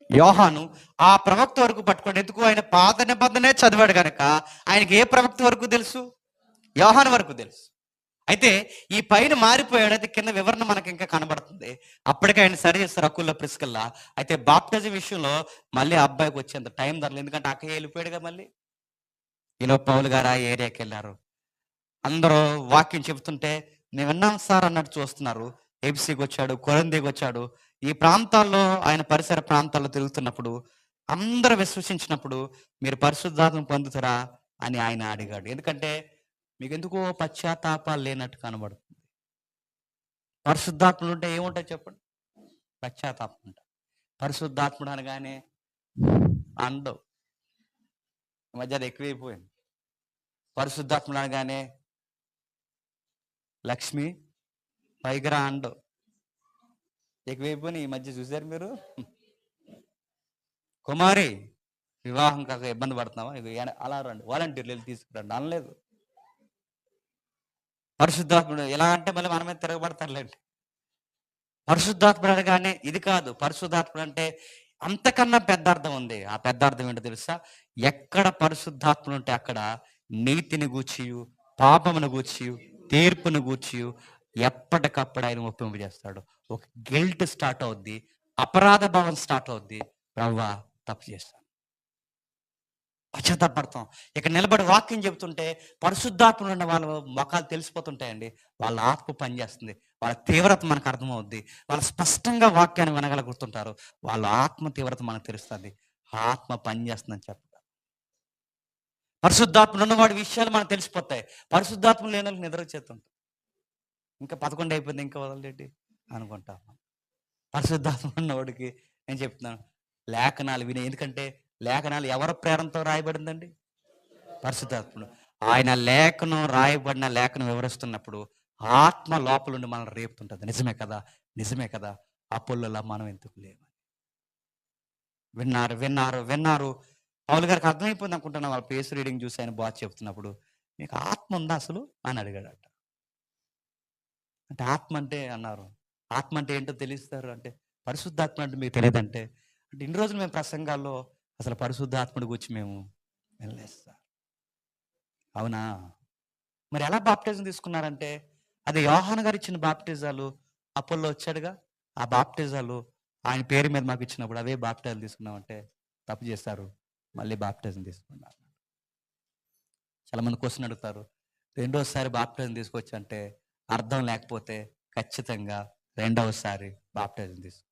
యోహాను. ఆ ప్రవక్త వరకు పట్టుకోండి, ఎందుకు? ఆయన పాత నిబంధనే చదివాడు కనుక ఆయనకి ఏ ప్రవక్త వరకు తెలుసు? యోహాను వరకు తెలుసు. అయితే ఈ పైన మారిపోయాడు, అయితే కింద వివరణ మనకి ఇంకా కనబడుతుంది. అప్పటికే ఆయన సరి చేస్తారు అక్కుల్లో ప్రిస్కల్లా. అయితే బాప్టిజం విషయంలో మళ్ళీ అబ్బాయికి వచ్చేంత టైం ధరలు, ఎందుకంటే అక్కయ్య వెళ్ళిపోయాడుగా. మళ్ళీ ఈలో పౌలు గారు ఆ ఏరియాకి వెళ్ళారు. అందరూ వాక్యం చెబుతుంటే నేను విన్నాం సార్ అన్నట్టు చూస్తున్నారు. ఏబిసికి వచ్చాడు, కొరంథీకి వచ్చాడు. ఈ ప్రాంతాల్లో, ఆయన పరిసర ప్రాంతాల్లో తిరుగుతున్నప్పుడు అందరూ విశ్వసించినప్పుడు మీరు పరిశుద్ధాత్మ పొందుతారా అని ఆయన అడిగాడు. ఎందుకంటే మీకు ఎందుకో పశ్చాత్తాపాలు లేనట్టు కనబడుతుంది. పరిశుద్ధాత్ముడు ఉంటే ఏముంటాయి చెప్పండి? పశ్చాత్తాపం ఉంటాయి. పరిశుద్ధాత్ముడు అనగానే అందవు, ఈ మధ్య అది ఎక్కువైపోయింది. పరిశుద్ధాత్ముడు అనగానే లక్ష్మి పైకిరా అండవు, ఎక్కువైపోయినాయి ఈ మధ్య. చూసారు మీరు? కుమారి వివాహం కాక ఇబ్బంది పడుతున్నావా, ఇది అలా రండి, వాలంటీర్లు వెళ్ళి తీసుకురండి అనలేదు. పరిశుద్ధాత్ముడు ఎలా అంటే మళ్ళీ మన మీద తిరగబడతారులేండి. పరిశుద్ధాత్ముడు అనగానే ఇది కాదు. పరిశుద్ధాత్ముడు అంటే అంతకన్నా పెద్ద అర్థం ఉంది. ఆ పెద్ద అర్థం ఏంటో తెలుసా? ఎక్కడ పరిశుద్ధాత్ముడు ఉంటే అక్కడ నీతిని గూర్చియు, పాపమును గూర్చియు, తీర్పును గూర్చియు ఎప్పటికప్పుడు ఆయన ఒప్పింపజేస్తాడు. ఒక గిల్ట్ స్టార్ట్ అవుద్ది, అపరాధ భావం స్టార్ట్ అవుద్ది. ప్రభువా తప్పు చేస్తాను, పశ్చాత్తాపడతాం. ఇక్కడ నిలబడి వాక్యం చెప్తుంటే పరిశుద్ధాత్మలో ఉన్న వాళ్ళ మొఖాలు తెలిసిపోతుంటాయండి. వాళ్ళ ఆత్మ పనిచేస్తుంది. వాళ్ళ తీవ్రత మనకు అర్థమవుద్ది. వాళ్ళు స్పష్టంగా వాక్యాన్ని వినగలుగుతుంటారు. వాళ్ళ ఆత్మ తీవ్రత మనకు తెలుస్తుంది. ఆత్మ పనిచేస్తుందని చెప్ప పరిశుద్ధాత్మలో ఉన్నవాడి విషయాలు మనకు తెలిసిపోతాయి. పరిశుద్ధాత్మ లేని వాళ్ళకి నిద్ర వచ్చేస్తుంటుంది. ఇంకా 11 అయిపోయింది ఇంకా వదలలేంటి అనుకుంటాం. పరిశుద్ధాత్మ ఉన్నవాడికి నేను చెప్తున్నాను లేఖనాలు వినే, ఎందుకంటే లేఖనాలు ఎవరి ప్రేరణతో రాయబడిందండి? పరిశుద్ధాత్ముడు. ఆయన లేఖనం రాయబడిన లేఖనం వివరిస్తున్నప్పుడు ఆత్మ లోపలుండి మనల్ని రేపుతుంటుంది. నిజమే కదా, నిజమే కదా, అప్పుల్లో మనం ఎందుకు లేమని విన్నారు విన్నారు విన్నారు. పౌలు గారికి అర్థమైపోయింది అనుకుంటున్నా. వాళ్ళ పేస్ రీడింగ్ చూసి ఆయన బాగా చెప్తున్నప్పుడు మీకు ఆత్మ ఉందా అసలు అని అడిగాడట. అంటే ఆత్మ అంటే అన్నారు, ఆత్మ అంటే ఏంటో తెలుస్తారు అంటే పరిశుద్ధాత్మ అంటే మీకు తెలియదంటే, అంటే ఇన్ని రోజులు మేము ప్రసంగాల్లో అసలు పరిశుద్ధాత్ముడి గురించి మేము వెళ్ళలేదు సార్. అవునా, మరి ఎలా బాప్టిజం తీసుకున్నారంటే అది యోహాను గారు ఇచ్చిన బాప్టిజాలు, అపోల్లో వచ్చాడుగా ఆ బాప్టిజాలు ఆయన పేరు మీద మాకు ఇచ్చినప్పుడు అవే బాప్టిజాలు తీసుకున్నామంటే తప్పు చేస్తారు, మళ్ళీ బాప్టిజం తీసుకున్నారు. చాలా మంది క్వశ్చన్ అడుగుతారు, రెండోసారి బాప్టిజం తీసుకొచ్చి అంటే అర్థం లేకపోతే ఖచ్చితంగా రెండవసారి బాప్టిజం తీసుకోవాలి.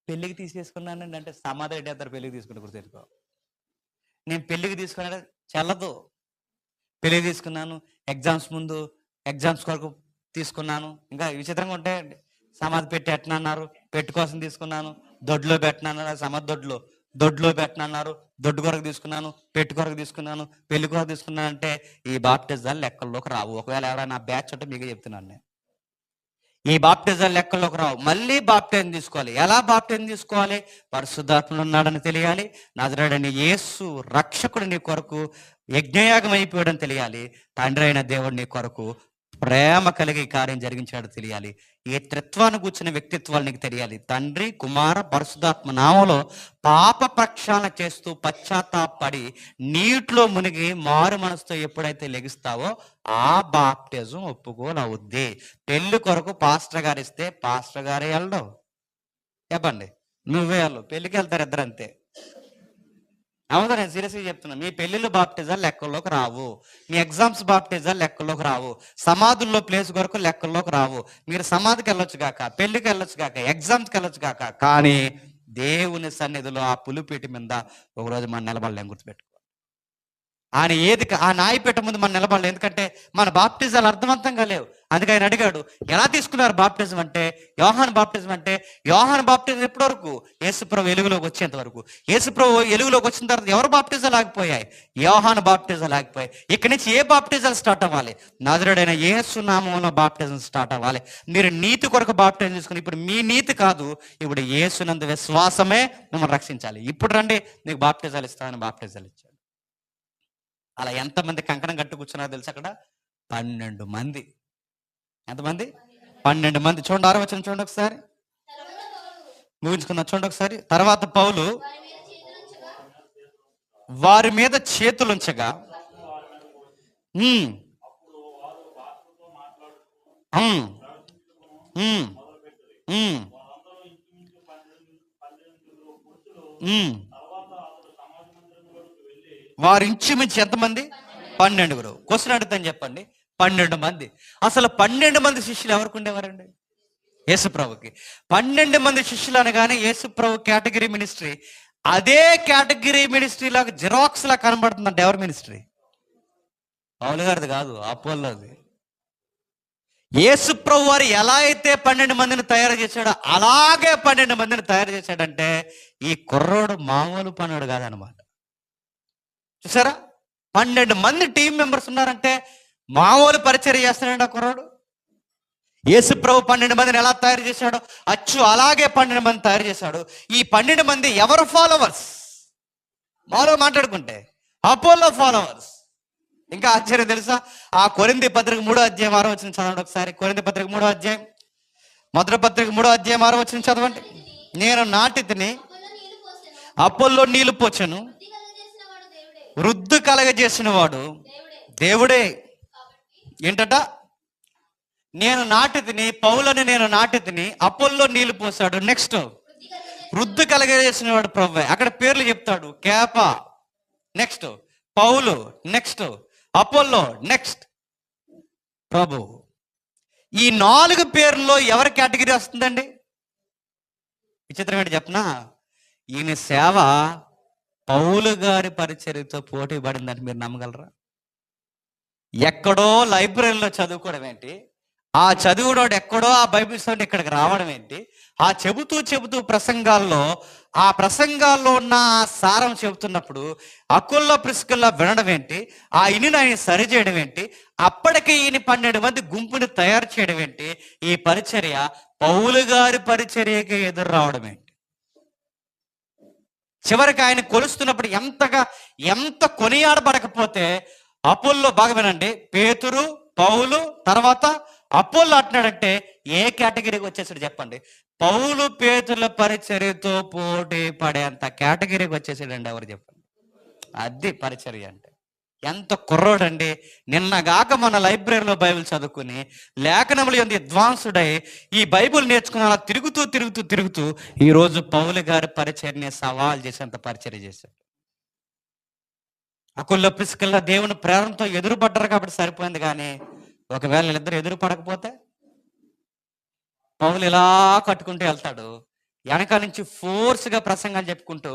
పెళ్ళికి తీసేసుకున్నానండి అంటే సమాధి అడ్డేస్తారు, పెళ్ళికి తీసుకుంటే కూడా తెలుసుకో. నేను పెళ్ళికి తీసుకున్నా చల్లదు, పెళ్ళికి తీసుకున్నాను, ఎగ్జామ్స్ ముందు ఎగ్జామ్స్ కొరకు తీసుకున్నాను. ఇంకా విచిత్రంగా ఉంటాయండి. సమాధి పెట్టి ఎట్టనన్నారు, పెట్టి కోసం తీసుకున్నాను, దొడ్లో పెట్టనన్నారు, సమాధి దొడ్లో పెట్టనన్నారు, దొడ్డు కొరకు తీసుకున్నాను, పెట్టి కొరకు తీసుకున్నాను, పెళ్లి కొరకు తీసుకున్నాను అంటే ఈ బాప్టిజాలు లెక్కల్లోకి రావు. ఒకవేళ ఎవరైనా బ్యాచ్ అంటే మీకే చెప్తున్నాను నేను, ఈ బాప్టిజాలు లెక్కల్లోకి రావు. మళ్ళీ బాప్టిజం తీసుకోవాలి. ఎలా బాప్టిజం తీసుకోవాలి? పరిశుద్ధాత్ముడు ఉన్నాడని తెలియాలి, నజరేయుడైన యేసు రక్షకుడు నీ కొరకు యజ్ఞయాగం అయిపోయాడని తెలియాలి, తండ్రి అయిన దేవుడు నీ కొరకు ప్రేమ కలిగి కార్యం జరిగించాడు తెలియాలి, ఏ త్రిత్వాన్ని కూర్చున్న వ్యక్తిత్వాలు నీకు తెలియాలి. తండ్రి కుమార పరిశుద్ధాత్మ నామలో పాప ప్రక్షాళన చేస్తూ పశ్చాత్తాపడి నీటిలో మునిగి మారు మనసుతో ఎప్పుడైతే లెగిస్తావో ఆ బాప్టిజం ఒప్పుకోనవుద్ది. పెళ్లి కొరకు పాస్టర్ గారు ఇస్తే పాస్టర్ గారే వెళ్ళడం, చెప్పండి నువ్వే వెళ్ళు, పెళ్లికి వెళ్తారు ఇద్దరు అంతే. అవునా, నేను సీరియస్గా చెప్తున్నా. మీ పెళ్లిళ్ళు బాప్టిజాలు లెక్కల్లోకి రావు, మీ ఎగ్జామ్స్ బాప్టిజాలు లెక్కల్లోకి రావు, సమాధుల్లో ప్లేస్ కొరకు లెక్కల్లోకి రావు. మీరు సమాధికి వెళ్ళొచ్చు కాక, పెళ్లికి వెళ్ళొచ్చు కాక, ఎగ్జామ్స్కి వెళ్ళొచ్చు కాక, కానీ దేవుని సన్నిధిలో ఆ పులిపీటి మీద ఒకరోజు మనం నిలబడలేం, గుర్తుపెట్టుకో. ఆయన ఏది ఆ నాయపేట ముందు మనం నిలబడలేదు, ఎందుకంటే మన బాప్టిజాలు అర్థవంతంగా లేవు. అందుకే ఆయన అడిగాడు, ఎలా తీసుకున్నారు బాప్టిజం అంటే? యోహాను బాప్టిజం అంటే, యోహాను బాప్టిజం ఎప్పటి వరకు? యేసుప్రభు వెలుగులోకి వచ్చేంత వరకు. యేసుప్రభు వెలుగులోకి వచ్చిన తర్వాత ఎవరు బాప్టిజాలు ఆగిపోయాయి? యోహాను బాప్టిజాలు ఆగిపోయాయి. ఇక్కడి నుంచి ఏ బాప్టిజాలు స్టార్ట్ అవ్వాలి? నజరేయుడైన యేసు నామములో బాప్టిజం స్టార్ట్ అవ్వాలి. మీరు నీతి కొరకు బాప్టిజం తీసుకుని, ఇప్పుడు మీ నీతి కాదు, ఇప్పుడు యేసునందు విశ్వాసమే మిమ్మల్ని రక్షించాలి. ఇప్పుడు రండి నీకు బాప్టిజాలు ఇస్తామని బాప్టిజాలు ఇచ్చాడు. అలా ఎంతమంది కంకణం కట్టు కూర్చున్నారో తెలుసు అక్కడ? 12 మంది. ఎంతమంది? 12 మంది. చూడండి 6వ వచనం చూడండి ఒకసారి, ముగించుకుందాం చూడండి ఒకసారి. తర్వాత పౌలు వారి మీద చేతులుంచగా వారు ఇంచుమించి ఎంతమంది? 12. క్వశ్చన్ అడుగుతాను చెప్పండి, 12 మంది. అసలు 12 మంది శిష్యులు ఎవరికి ఉండేవారండి? యేసుప్రభుకి. 12 మంది శిష్యులు అనగానే యేసుప్రభు కేటగిరీ మినిస్ట్రీ, అదే కేటగిరీ మినిస్ట్రీ లాగా జిరాక్స్ లా కనబడుతుందంటే ఎవరి మినిస్ట్రీ? పౌలు గారిది కాదు, అపోల్లోది. యేసుప్రభు వారు ఎలా అయితే 12 మందిని తయారు చేశాడో అలాగే 12 మందిని తయారు చేశాడంటే ఈ కుర్రోడు మామూలు పనుడు కాదనమాట. చూసారా, 12 మంది టీం మెంబర్స్ ఉన్నారంటే మామూలు పరిచర్య చేస్తున్నాడు ఆ కుర్రాడు. యేసుప్రభు 12 మందిని ఎలా తయారు చేశాడో అచ్చు అలాగే 12 మంది తయారు చేశాడు. ఈ 12 మంది ఎవరు ఫాలోవర్స్? మాలో మాట్లాడుకుంటే అపోలో ఫాలోవర్స్. ఇంకా ఆశ్చర్యం తెలుసా? ఆ కొరింథీ పత్రిక 3వ అధ్యాయం 6వ వచనం చదవండి ఒకసారి. కొరింథీ పత్రిక 3వ అధ్యాయం, మొదటి పత్రిక 3వ అధ్యాయం 6వ వచనం చదవండి. నేను నాటితిని, అపోల్లో నీళ్లు పోచెను, వృద్ధి కలగజేసిన వాడు దేవుడే. ఏంటట? నేను నాటితిని, పౌలని నేను నాటితిని, అపోల్లో నీళ్లు పోసాడు. నెక్స్ట్ వృద్ధి కలగజేసిన వాడు ప్రభువే. అక్కడ పేర్లు చెప్తాడు, కేపా, నెక్స్ట్ పౌలు నెక్స్ట్, అపోల్లో నెక్స్ట్, ప్రభు. ఈ 4 పేర్లలో ఎవరి కేటగిరీ వస్తుందండి? విచిత్రం ఏంటి చెప్పనా? ఈయన సేవ పౌలు గారి పరిచర్యతో పోటీ పడిందని మీరు నమ్మగలరా? ఎక్కడో లైబ్రరీలో చదువుకోవడం ఏంటి, ఆ చదువుడోడు ఎక్కడో ఆ బైబిల్ సౌండ్ ఇక్కడికి రావడం ఏంటి, ఆ చెబుతూ ప్రసంగాల్లో ఆ ప్రసంగాల్లో ఉన్న ఆ సారం చెబుతున్నప్పుడు అకుల్లో ప్రిస్కుల్లో వినడం ఏంటి, ఆ ఇనిని ఆయన సరిచేయడం ఏంటి, అప్పటికి ఈయన 12 మంది గుంపుని తయారు చేయడం ఏంటి, ఈ పరిచర్య పౌలు గారి పరిచర్యకి ఎదురు రావడం ఏంటి? చివరికి ఆయన కొలుస్తున్నప్పుడు ఎంత కొనియాడబడకపోతే, అపోల్లో బాగా వినండి, పేతురు, పౌలు, తర్వాత అపోల్లో అంటున్నాడంటే ఏ కేటగిరీకి వచ్చేసాడు చెప్పండి? పౌలు పేతుల పరిచర్యతో పోటీ పడేంత కేటగిరీకి వచ్చేసాడండి. ఎవరు చెప్పండి? అది పరిచర్య అంటే. ఎంత కుర్రోడండి! నిన్నగాక మన లైబ్రరీలో బైబిల్ చదువుకుని లేఖనములు ఎంత అడ్వాన్స్డై ఈ బైబిల్ నేర్చుకుని అలా తిరుగుతూ ఈరోజు పౌలు గారి పరిచర్ని సవాల్ చేసేంత పరిచర్య చేశాడు. అకుల్లో ప్రిస్కిల్లా దేవుని ప్రేరణతో ఎదురుపడ్డారు కాబట్టి సరిపోయింది. కానీ ఒకవేళ వీళ్ళిద్దరు ఎదురు పడకపోతే పౌలు ఇలా కట్టుకుంటూ వెళ్తాడు. వెనక నుంచి ఫోర్స్గా ప్రసంగాలు చెప్పుకుంటూ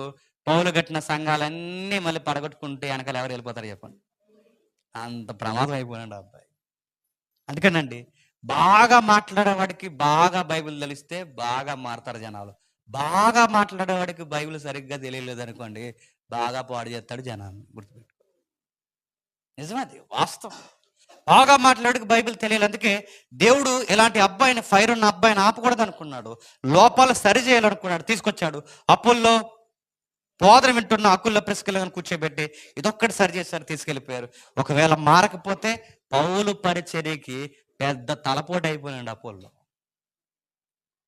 పౌలు కట్టిన సంఘాలన్నీ మళ్ళీ పడగొట్టుకుంటే వెనకాల ఎవరు వెళ్ళిపోతారు చెప్పండి? అంత ప్రమాదం అయిపోయాడు అబ్బాయి. అందుకేనండి, బాగా మాట్లాడేవాడికి బాగా బైబిల్ తెలిస్తే బాగా మారుతారు జనాలు. బాగా మాట్లాడేవాడికి బైబిల్ సరిగ్గా తెలియలేదు అనుకోండి, బాగా పాడు చేస్తాడు జనాన్ని. గుర్తుపెట్టుకో, నిజమది వాస్తవం. బాగా మాట్లాడికి బైబిల్ తెలియాలి. అందుకే దేవుడు ఇలాంటి అబ్బాయిని, ఫైర్ ఉన్న అబ్బాయిని ఆపకూడదు అనుకున్నాడు, లోపాలు సరి చేయాలనుకున్నాడు, తీసుకొచ్చాడు. అప్పుల్లో బోధన వింటున్న అకుల్లో ప్రిస్కిల్లాని కూర్చోబెట్టి ఇదొక్కటి సరి చేశారు, తీసుకెళ్ళిపోయారు. ఒకవేళ మారకపోతే పౌలు పరిచర్యకి పెద్ద తలపోటు అయిపోయినాడు. అపోల్లో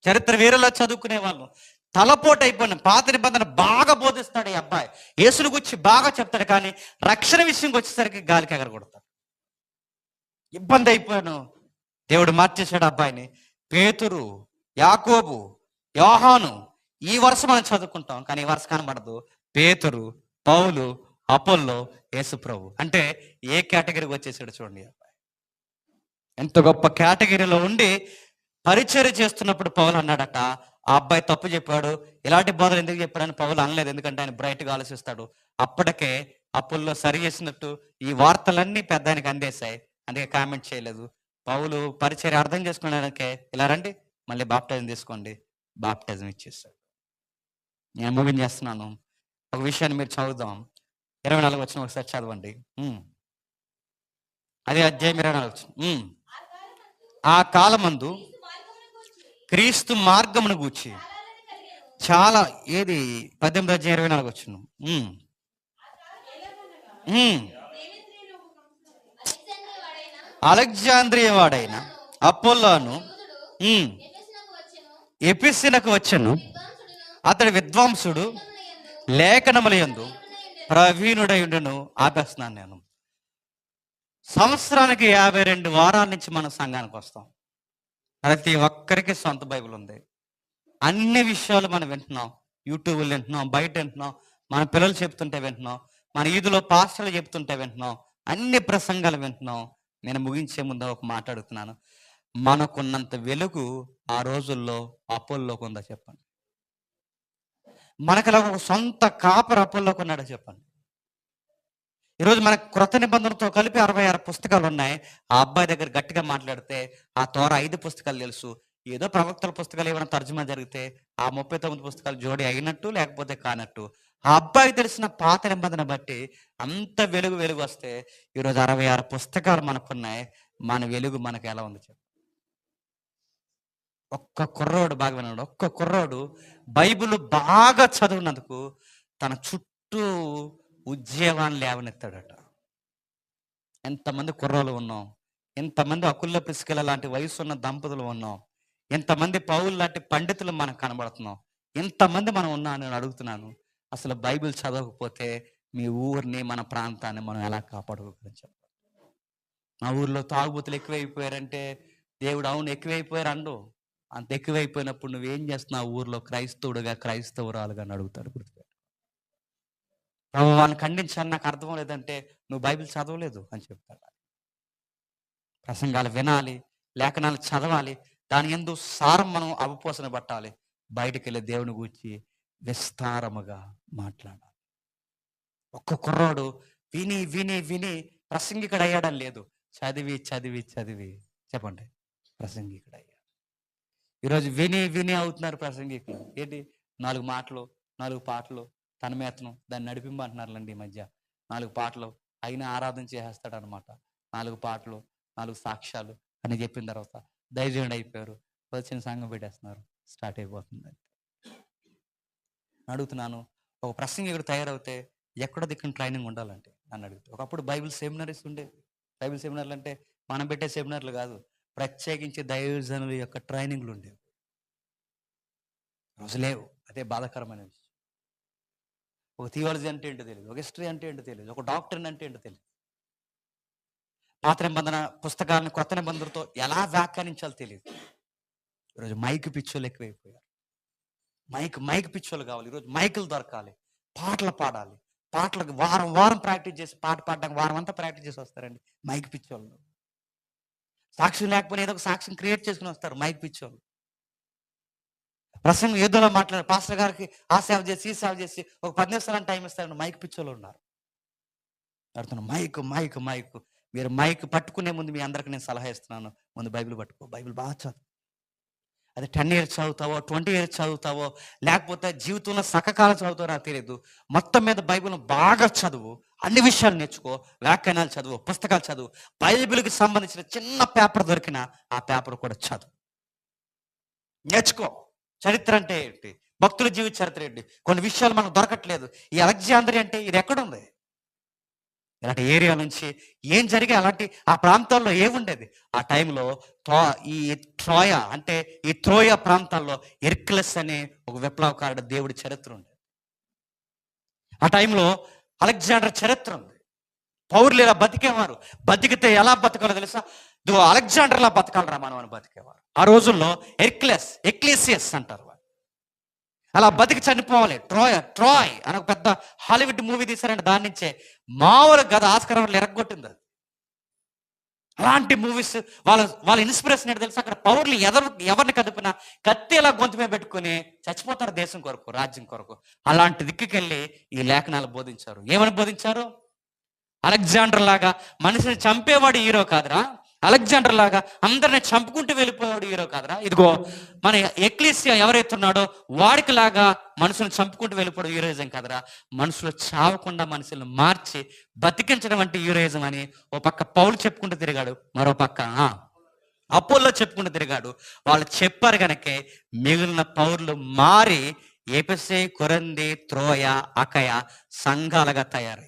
చరిత్ర వీరులో చదువుకునే వాళ్ళు తలపోటు అయిపోయిన. పాత నిబంధన బాగా బోధిస్తాడు ఈ అబ్బాయి, యేసుని గురించి బాగా చెప్తాడు, కానీ రక్షణ విషయంకి వచ్చేసరికి గాలికి ఎగరగొడతాడు. ఇబ్బంది అయిపోయాను. దేవుడు మార్చేశాడు అబ్బాయిని. పేతురు, యాకోబు, యోహాను, ఈ వరుస మనం చదువుకుంటాం, కానీ ఈ వరుస కనబడదు. పేతురు, పౌలు, అపోల్లో, యేసుప్రభు. అంటే ఏ కేటగిరీకి వచ్చేసాడు చూడండి అబ్బాయి. ఎంత గొప్ప కేటగిరీలో ఉండి పరిచర్య చేస్తున్నప్పుడు పౌలు అన్నాడట, ఆ అబ్బాయి తప్పు చెప్పాడు, ఇలాంటి బోధలు ఎందుకు చెప్పాడని పౌలు అనలేదు, ఎందుకంటే ఆయన బ్రైట్గా ఆలోచిస్తాడు. అప్పటికే అప్పుల్లో సరి చేసినట్టు ఈ వార్తలన్నీ పెద్ద ఆయనకి అందేశాయి, అందుకే కామెంట్ చేయలేదు. పౌలు పరిచర్య అర్థం చేసుకోవడానికే ఇలా రండి, మళ్ళీ బాప్టైజం తీసుకోండి, బాప్టైజం ఇచ్చేస్తాడు. నేను ముగించేస్తున్నాను. ఒక విషయాన్ని మీరు చదువుదాం. 24 వచ్చిన ఒకసారి చదవండి. అదే అధ్యాయం 24 వచ్చిన. ఆ కాలమందు క్రీస్తు మార్గమును గూర్చి చాలా, ఏది 18 అధ్యాయం 24 వచ్చిన. అలెగ్జాంద్రియ వాడైన అపోల్లోను ఎఫెసునకు వచ్చెను. అతడు విద్వాంసుడు, లేఖనముల యందు ప్రవీణుడై ఉండెను. ఆపేస్తున్నాను నేను. సంవత్సరానికి 52 వారాల నుంచి మనం సంఘానికి వస్తాం. ప్రతి ఒక్కరికి సొంత బైబిల్ ఉంది. అన్ని విషయాలు మనం వింటున్నాం, యూట్యూబ్లో వింటున్నాం, బయట వింటున్నాం, మన పిల్లలు చెప్తుంటే వింటున్నాం, మన ఈదులో పాస్టర్లు చెప్తుంటే వింటున్నాం, అన్ని ప్రసంగాలు వింటున్నాం. నేను ముగించే ముందు ఒక మాట అడుగుతున్నాను, మనకున్నంత వెలుగు ఆ రోజుల్లో అపోల్లోకి ఉందా చెప్పండి? మనకు అలా ఒక సొంత కాపర్ అపోల్లోకి ఉన్నాడా చెప్పండి? ఈరోజు మనకు క్రొత్త నిబంధనతో కలిపి 66 పుస్తకాలు ఉన్నాయి. ఆ అబ్బాయి దగ్గర గట్టిగా మాట్లాడితే ఆ తోర 5 పుస్తకాలు తెలుసు. ఏదో ప్రవక్తల పుస్తకాలు ఏమైనా తర్జుమా జరిగితే ఆ 39 పుస్తకాలు జోడి అయినట్టు లేకపోతే కానట్టు. ఆ అబ్బాయికి తెలిసిన పాత నిబంధన బట్టి అంత వెలుగు వస్తే ఈరోజు 66 పుస్తకాలు మనకున్నాయి. మన వెలుగు మనకు ఎలా ఉంది చెప్పు? ఒక్క కుర్రోడు బాగా విన్నాడు. ఒక్క కుర్రోడు బైబిల్ బాగా చదివినందుకు తన చుట్టూ ఉద్యోగాన్ని లేవనెత్తాడట. ఎంతమంది కుర్రోలు ఉన్నాం, ఎంతమంది అకుల్లో ప్రిస్కిల్లా లాంటి వయసు ఉన్న దంపతులు ఉన్నాం, ఎంతమంది పౌలు లాంటి పండితులు మనకు కనబడుతున్నాం, ఎంతమంది మనం ఉన్నా నేను అడుగుతున్నాను, అసలు బైబిల్ చదవకపోతే మీ ఊరిని, మన ప్రాంతాన్ని మనం ఎలా కాపాడుకోగలం చెప్పండి? మా ఊర్లో తాగుబోతులు ఎక్కువైపోయారంటే దేవుడు అవును ఎక్కువైపోయారు అండు. అంత ఎక్కువైపోయినప్పుడు నువ్వేం చేస్తున్నావు ఊర్లో? క్రైస్తవుడుగా, క్రైస్తవురాలుగా అని అడుగుతాడు. గుర్తుపెట్టు. ప్రభు వాళ్ళని ఖండించాను, నాకు అర్థం లేదంటే నువ్వు బైబిల్ చదవలేదు అని చెప్తాడు. ప్రసంగాలు వినాలి, లేఖనాలు చదవాలి, దాని యందు సారం మనం అవపోసన పట్టాలి. బయటికెళ్ళి దేవుని గూర్చి విస్తారముగా మాట్లాడాలి. ఒక్క కుర్రోడు విని విని విని ప్రసంగికుడు అయ్యాడని లేదు, చదివి చదివి చదివి చెప్పండి ప్రసంగికుడు అయ్యాడు. ఈరోజు విని విని అవుతున్నారు ప్రసంగికులు. ఏంటి 4 మాటలు, 4 పాటలు, తన్మేతనం దాన్ని నడిపింమంటున్నారులండి ఈ మధ్య. 4 పాటలు అయినా ఆరాధన చేసేస్తాడు అనమాట. 4 పాటలు, 4 సాక్ష్యాలు అని చెప్పిన తర్వాత ధైర్యం అయిపోయారు, వచ్చిన సంఘం పెట్టేస్తున్నారు, స్టార్ట్ అయిపోతుంది. అడుగుతున్నాను, ఒక ప్రసంగికుడు తయారవుతే ఎక్కడో దిక్కున ట్రైనింగ్ ఉండాలంటే నన్ను అడిగితే. ఒకప్పుడు బైబిల్ సెమినరీస్ ఉండేవి. బైబిల్ సెమినార్లు అంటే మనం పెట్టే సెమినార్లు కాదు, ప్రత్యేకించి దైవజనుల యొక్క ట్రైనింగ్లు ఉండేవి. రోజు లేవు, అదే బాధాకరమైన విషయం. ఒక థియాలజీ అంటే ఏంటో తెలియదు, ఒక హిస్టరీ అంటే ఏంటో తెలియదు, ఒక డాక్టర్ అంటే ఏంటో తెలియదు. పాత నిబంధన పుస్తకాలను కొత్త నిబంధనతో ఎలా వ్యాఖ్యానించాలో తెలియదు. ఈరోజు మైక్ పిచ్చోళ్ళు ఎక్కువైపోయారు. మైక్ పిచ్చోళ్ళు కావాలి. ఈరోజు మైకులు దొరకాలి, పాటలు పాడాలి, పాటలకు వారం వారం ప్రాక్టీస్ చేసి పాట పాడడానికి వారం అంతా ప్రాక్టీస్ చేసి వస్తారండి మైక్ పిచ్చోళ్ళు. సాక్ష్యం లేకపోయినా ఏదో ఒక సాక్ష్యం క్రియేట్ చేసుకుని వస్తారు మైక్ పిచ్చోళ్ళు. ప్రసంగం ఏదోలా మాట్లాడారు, పాస్టర్ గారికి ఆ సేవ చేసి ఈ సేవ చేసి ఒక 10 నిమిషాలు టైం ఇస్తారండి మైక్ పిచ్చోళ్ళు ఉన్నారు. అడుగుతున్నా, మైక్ మీరు మైక్ పట్టుకునే ముందు మీ అందరికి నేను సలహా ఇస్తున్నాను, ముందు బైబిల్ పట్టుకో, బైబిల్ బాగా చదువు. అది 10 ఇయర్స్ చదువుతావో 20 ఇయర్స్ చదువుతావో లేకపోతే జీవితంలో సకకాలం చదువుతావో నాకు తెలియదు, మొత్తం మీద బైబిల్ను బాగా చదువు, అన్ని విషయాలు నేర్చుకో, వ్యాఖ్యానాలు చదువు, పుస్తకాలు చదువు, బైబిల్కి సంబంధించిన చిన్న పేపర్ దొరికినా ఆ పేపర్ కూడా చదువు, నేర్చుకో. చరిత్ర అంటే ఏంటి, భక్తుల జీవిత చరిత్ర ఏంటి, కొన్ని విషయాలు మనకు దొరకట్లేదు. ఈ అలెగ్జాండ్రియా అంటే ఇది ఎక్కడుంది, ఇలాంటి ఏరియా నుంచి ఏం జరిగే, అలాంటి ఆ ప్రాంతాల్లో ఏముండేది ఆ టైంలో. ఈ ట్రోయా అంటే ఈ త్రోయా ప్రాంతాల్లో హెర్క్యులస్ అనే ఒక విప్లవకారుడు దేవుడి చరిత్ర ఉండేది. ఆ టైంలో అలెగ్జాండర్ చరిత్ర ఉంది. పౌరులు ఇలా బతికేవారు, బతికితే ఎలా బతకాలో తెలుసా, ఇదిగో అలెగ్జాండర్లా బతకాలరా మనం అని బతికేవారు. ఆ రోజుల్లో ఎక్లీసియస్ అంటారు. అలా బతికి చనిపోవాలి. ట్రాయ్ అని ఒక పెద్ద హాలీవుడ్ మూవీ తీశారంటే దాని నుంచే మామూలు గద ఆస్కారం ఎరగొట్టింది అది. అలాంటి మూవీస్ వాళ్ళ ఇన్స్పిరేషన్ ఏంటి తెలుసా, అక్కడ పౌరులు ఎవరిని కదిపినా కత్తి ఎలా గొంతు మీద పెట్టుకుని చచ్చిపోతారు దేశం కొరకు, రాజ్యం కొరకు. అలాంటి దిక్కుకెళ్ళి ఈ లేఖనాలు బోధించారు. ఏమని బోధించారు, అలెగ్జాండర్ లాగా మనిషిని చంపేవాడు హీరో కాదురా, అలెగ్జాండర్ లాగా అందరిని చంపుకుంటూ వెళ్ళిపోయాడు హీరో కాదురా, ఇదిగో మన ఎక్లీసియా ఎవరైతే ఉన్నాడో వాడికి లాగా మనుషులను చంపుకుంటూ వెళ్ళిపోవడం హీరోయిజం కాదురా, మనుషులు చావకుండా మనుషులను మార్చి బతికించడం అంటే హీరోయిజం అని ఓ పక్క పౌలు చెప్పుకుంటూ తిరిగాడు, మరో పక్క అపోల్లో చెప్పుకుంటూ తిరిగాడు. వాళ్ళు చెప్పారు కనుకే మిగిలిన పౌరులు మారి ఎఫెసే, కొరింథీ, త్రోయ, అకయ సంఘాలుగా తయారయ్యాయి.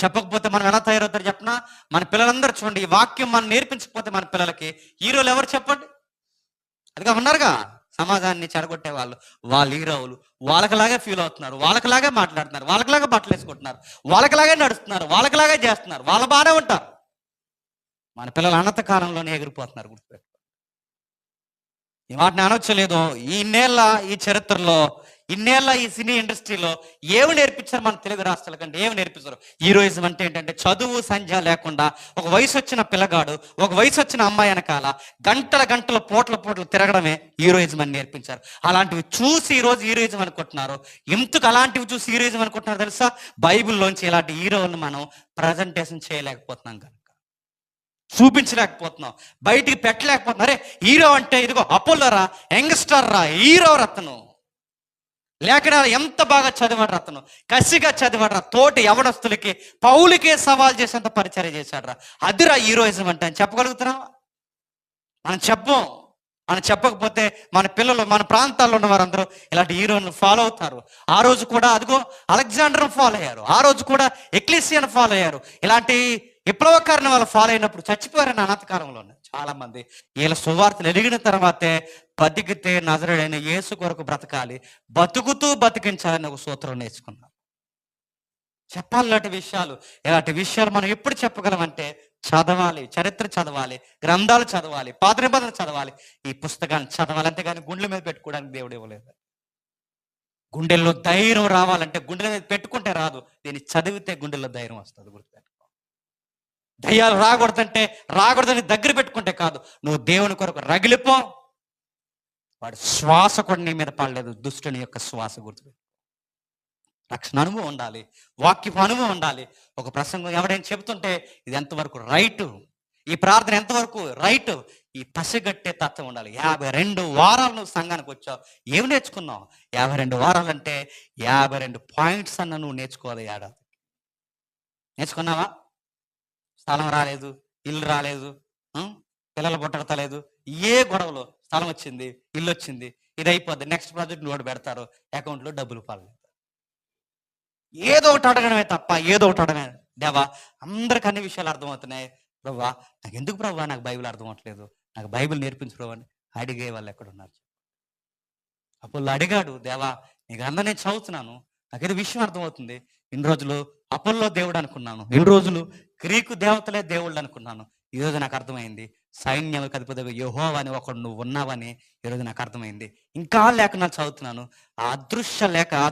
చెప్పకపోతే మనం ఎలా తయారవుతారు చెప్పనా, మన పిల్లలందరూ చూడండి, ఈ వాక్యం మనం నేర్పించకపోతే మన పిల్లలకి హీరోలు ఎవరు చెప్పండి, అదిగా ఉన్నారుగా సమాజాన్ని చెడగొట్టే వాళ్ళు హీరోలు, వాళ్ళకిలాగే ఫీల్ అవుతున్నారు, వాళ్ళకిలాగే మాట్లాడుతున్నారు, వాళ్ళకిలాగే బట్టలు వేసుకుంటున్నారు, వాళ్ళకిలాగే నడుస్తున్నారు, వాళ్ళకిలాగే చేస్తున్నారు, వాళ్ళు బాగానే ఉంటారు. మన పిల్లలు అనంత కాలంలోనే ఎగిరిపోతున్నారు. గుర్తుపెట్టు, ఈ వాటిని అనొచ్చలేదు. ఇన్నేళ్ళ ఈ చరిత్రలో, ఇన్నేళ్ళ ఈ సినీ ఇండస్ట్రీలో ఏమి నేర్పించారు మన తెలుగు రాష్ట్రాల కంటే, ఏమి నేర్పించారు. హీరోయిజం అంటే ఏంటంటే చదువు సంధ్య లేకుండా ఒక వయసు వచ్చిన పిల్లగాడు, ఒక వయసు వచ్చిన అమ్మాయి వెనకాల గంటల పూటలు తిరగడమే హీరోయిజం అని నేర్పించారు. అలాంటివి చూసి ఈరోజు హీరోయిజం అనుకుంటున్నారు. ఎందుకు అలాంటివి చూసి హీరోయిజం అనుకుంటున్నారు తెలుసా, బైబిల్లోంచి ఇలాంటి హీరోలను మనం ప్రజెంటేషన్ చేయలేకపోతున్నాం కనుక, చూపించలేకపోతున్నాం, బయటికి పెట్టలేకపోతున్నాం. అరే హీరో అంటే ఇదిగో అపోలోరా, యంగ్స్టర్ రా, హీరో రత్నం, లేఖనాలు ఎంత బాగా చదివాడు రత్నం, కసిగా చదివాడు రా, తోటి యవనస్తులకి పౌలుకే సవాల్ చేసేంత పరిచయం చేశాడు రా, అదిరా హీరోయిజం అంటే అని చెప్పగలుగుతున్నావా? మనం చెప్పకపోతే మన పిల్లలు, మన ప్రాంతాల్లో ఉన్న వారందరూ ఇలాంటి హీరోలను ఫాలో అవుతారు. ఆ రోజు కూడా అదిగో అలెగ్జాండర్ ఫాలో అయ్యారు, ఆ రోజు కూడా ఎక్లీసియాను ఫాలో అయ్యారు. ఇలాంటి విప్లవకారుని వాళ్ళు ఫాలో అయినప్పుడు చచ్చిపోయారని అనాథకారంలో చాలా మంది. వీళ్ళ సువార్తలు ఎదిగిన తర్వాతే బతికితే నజరుడైన యేసు కొరకు బ్రతకాలి, బతుకుతూ బతికించాలని ఒక సూత్రం నేర్చుకున్నాం. చెప్పాలి ఇలాంటి విషయాలు మనం ఎప్పుడు చెప్పగలమంటే చదవాలి, చరిత్ర చదవాలి, గ్రంథాలు చదవాలి, పాత నిబంధనలు చదవాలి, ఈ పుస్తకాన్ని చదవాలి. అంతేగాని గుండెల మీద పెట్టుకోవడానికి దేవుడు ఇవ్వలేదు. గుండెల్లో ధైర్యం రావాలంటే గుండెల మీద పెట్టుకుంటే రాదు, దీన్ని చదివితే గుండెల్లో ధైర్యం వస్తుంది. గుర్తుపెట్టుకో. దయ్యాలు రాకూడదంటే రాకూడదని దగ్గర పెట్టుకుంటే కాదు, నువ్వు దేవుని కొరకు రగిలిపో. వాడి శ్వాస కూడా నీ మీద పడలేదు, దుష్టుని యొక్క శ్వాస. గుర్తుపెట్టుకో. రక్షణ అనుభవం ఉండాలి, వాక్యపు అనుభవం ఉండాలి. ఒక ప్రసంగం ఎవడైనా చెబుతుంటే ఇది ఎంతవరకు రైటు, ఈ ప్రార్థన ఎంతవరకు రైటు, ఈ పసిగట్టే తత్వం ఉండాలి. 52 వారాలు నువ్వు సంఘానికి వచ్చావు, ఏమి నేర్చుకున్నావు? 52 వారాలు అంటే 52 పాయింట్స్ అన్న నువ్వు నేర్చుకోవాలి. ఏడాది నేర్చుకున్నావా? స్థలం రాలేదు, ఇల్లు రాలేదు, పిల్లలు పుట్టడతలేదు, ఏ గొడవలు, స్థలం వచ్చింది, ఇల్లు వచ్చింది, ఇది అయిపోద్ది, నెక్స్ట్ ప్రాజెక్ట్ లోడ్ పెడతారు, అకౌంట్లో డబ్బులు పడలేదు. ఏదో ఒకటి అడగడమే తప్ప, ఏదో ఒకటి అడగడమే. దేవా, అందరికి అన్ని విషయాలు అర్థమవుతున్నాయి ప్రభా, నాకు ఎందుకు ప్రభా నాకు బైబిల్ అర్థం అవ్వట్లేదు, నాకు బైబిల్ నేర్పించు ప్రభు అని అడిగే వాళ్ళు ఎక్కడున్నారు? అపోల్లో అడిగాడు, దేవా నీ గ్రంథం నేను చదువుతున్నాను, నాకేదో విషయం అర్థమవుతుంది. ఇన్ని రోజులు అపోల్లో దేవుడు అనుకున్నాను, ఇన్ని రోజులు గ్రీకు దేవతలే దేవుళ్ళు అనుకున్నాను, ఈరోజు నాకు అర్థమైంది సైన్యాలకు అధిపతిగా యెహోవా అని ఒకడు నువ్వు ఉన్నావని ఈరోజు నాకు అర్థమైంది. ఇంకా లేఖనాలు చదువుతున్నాను, ఆ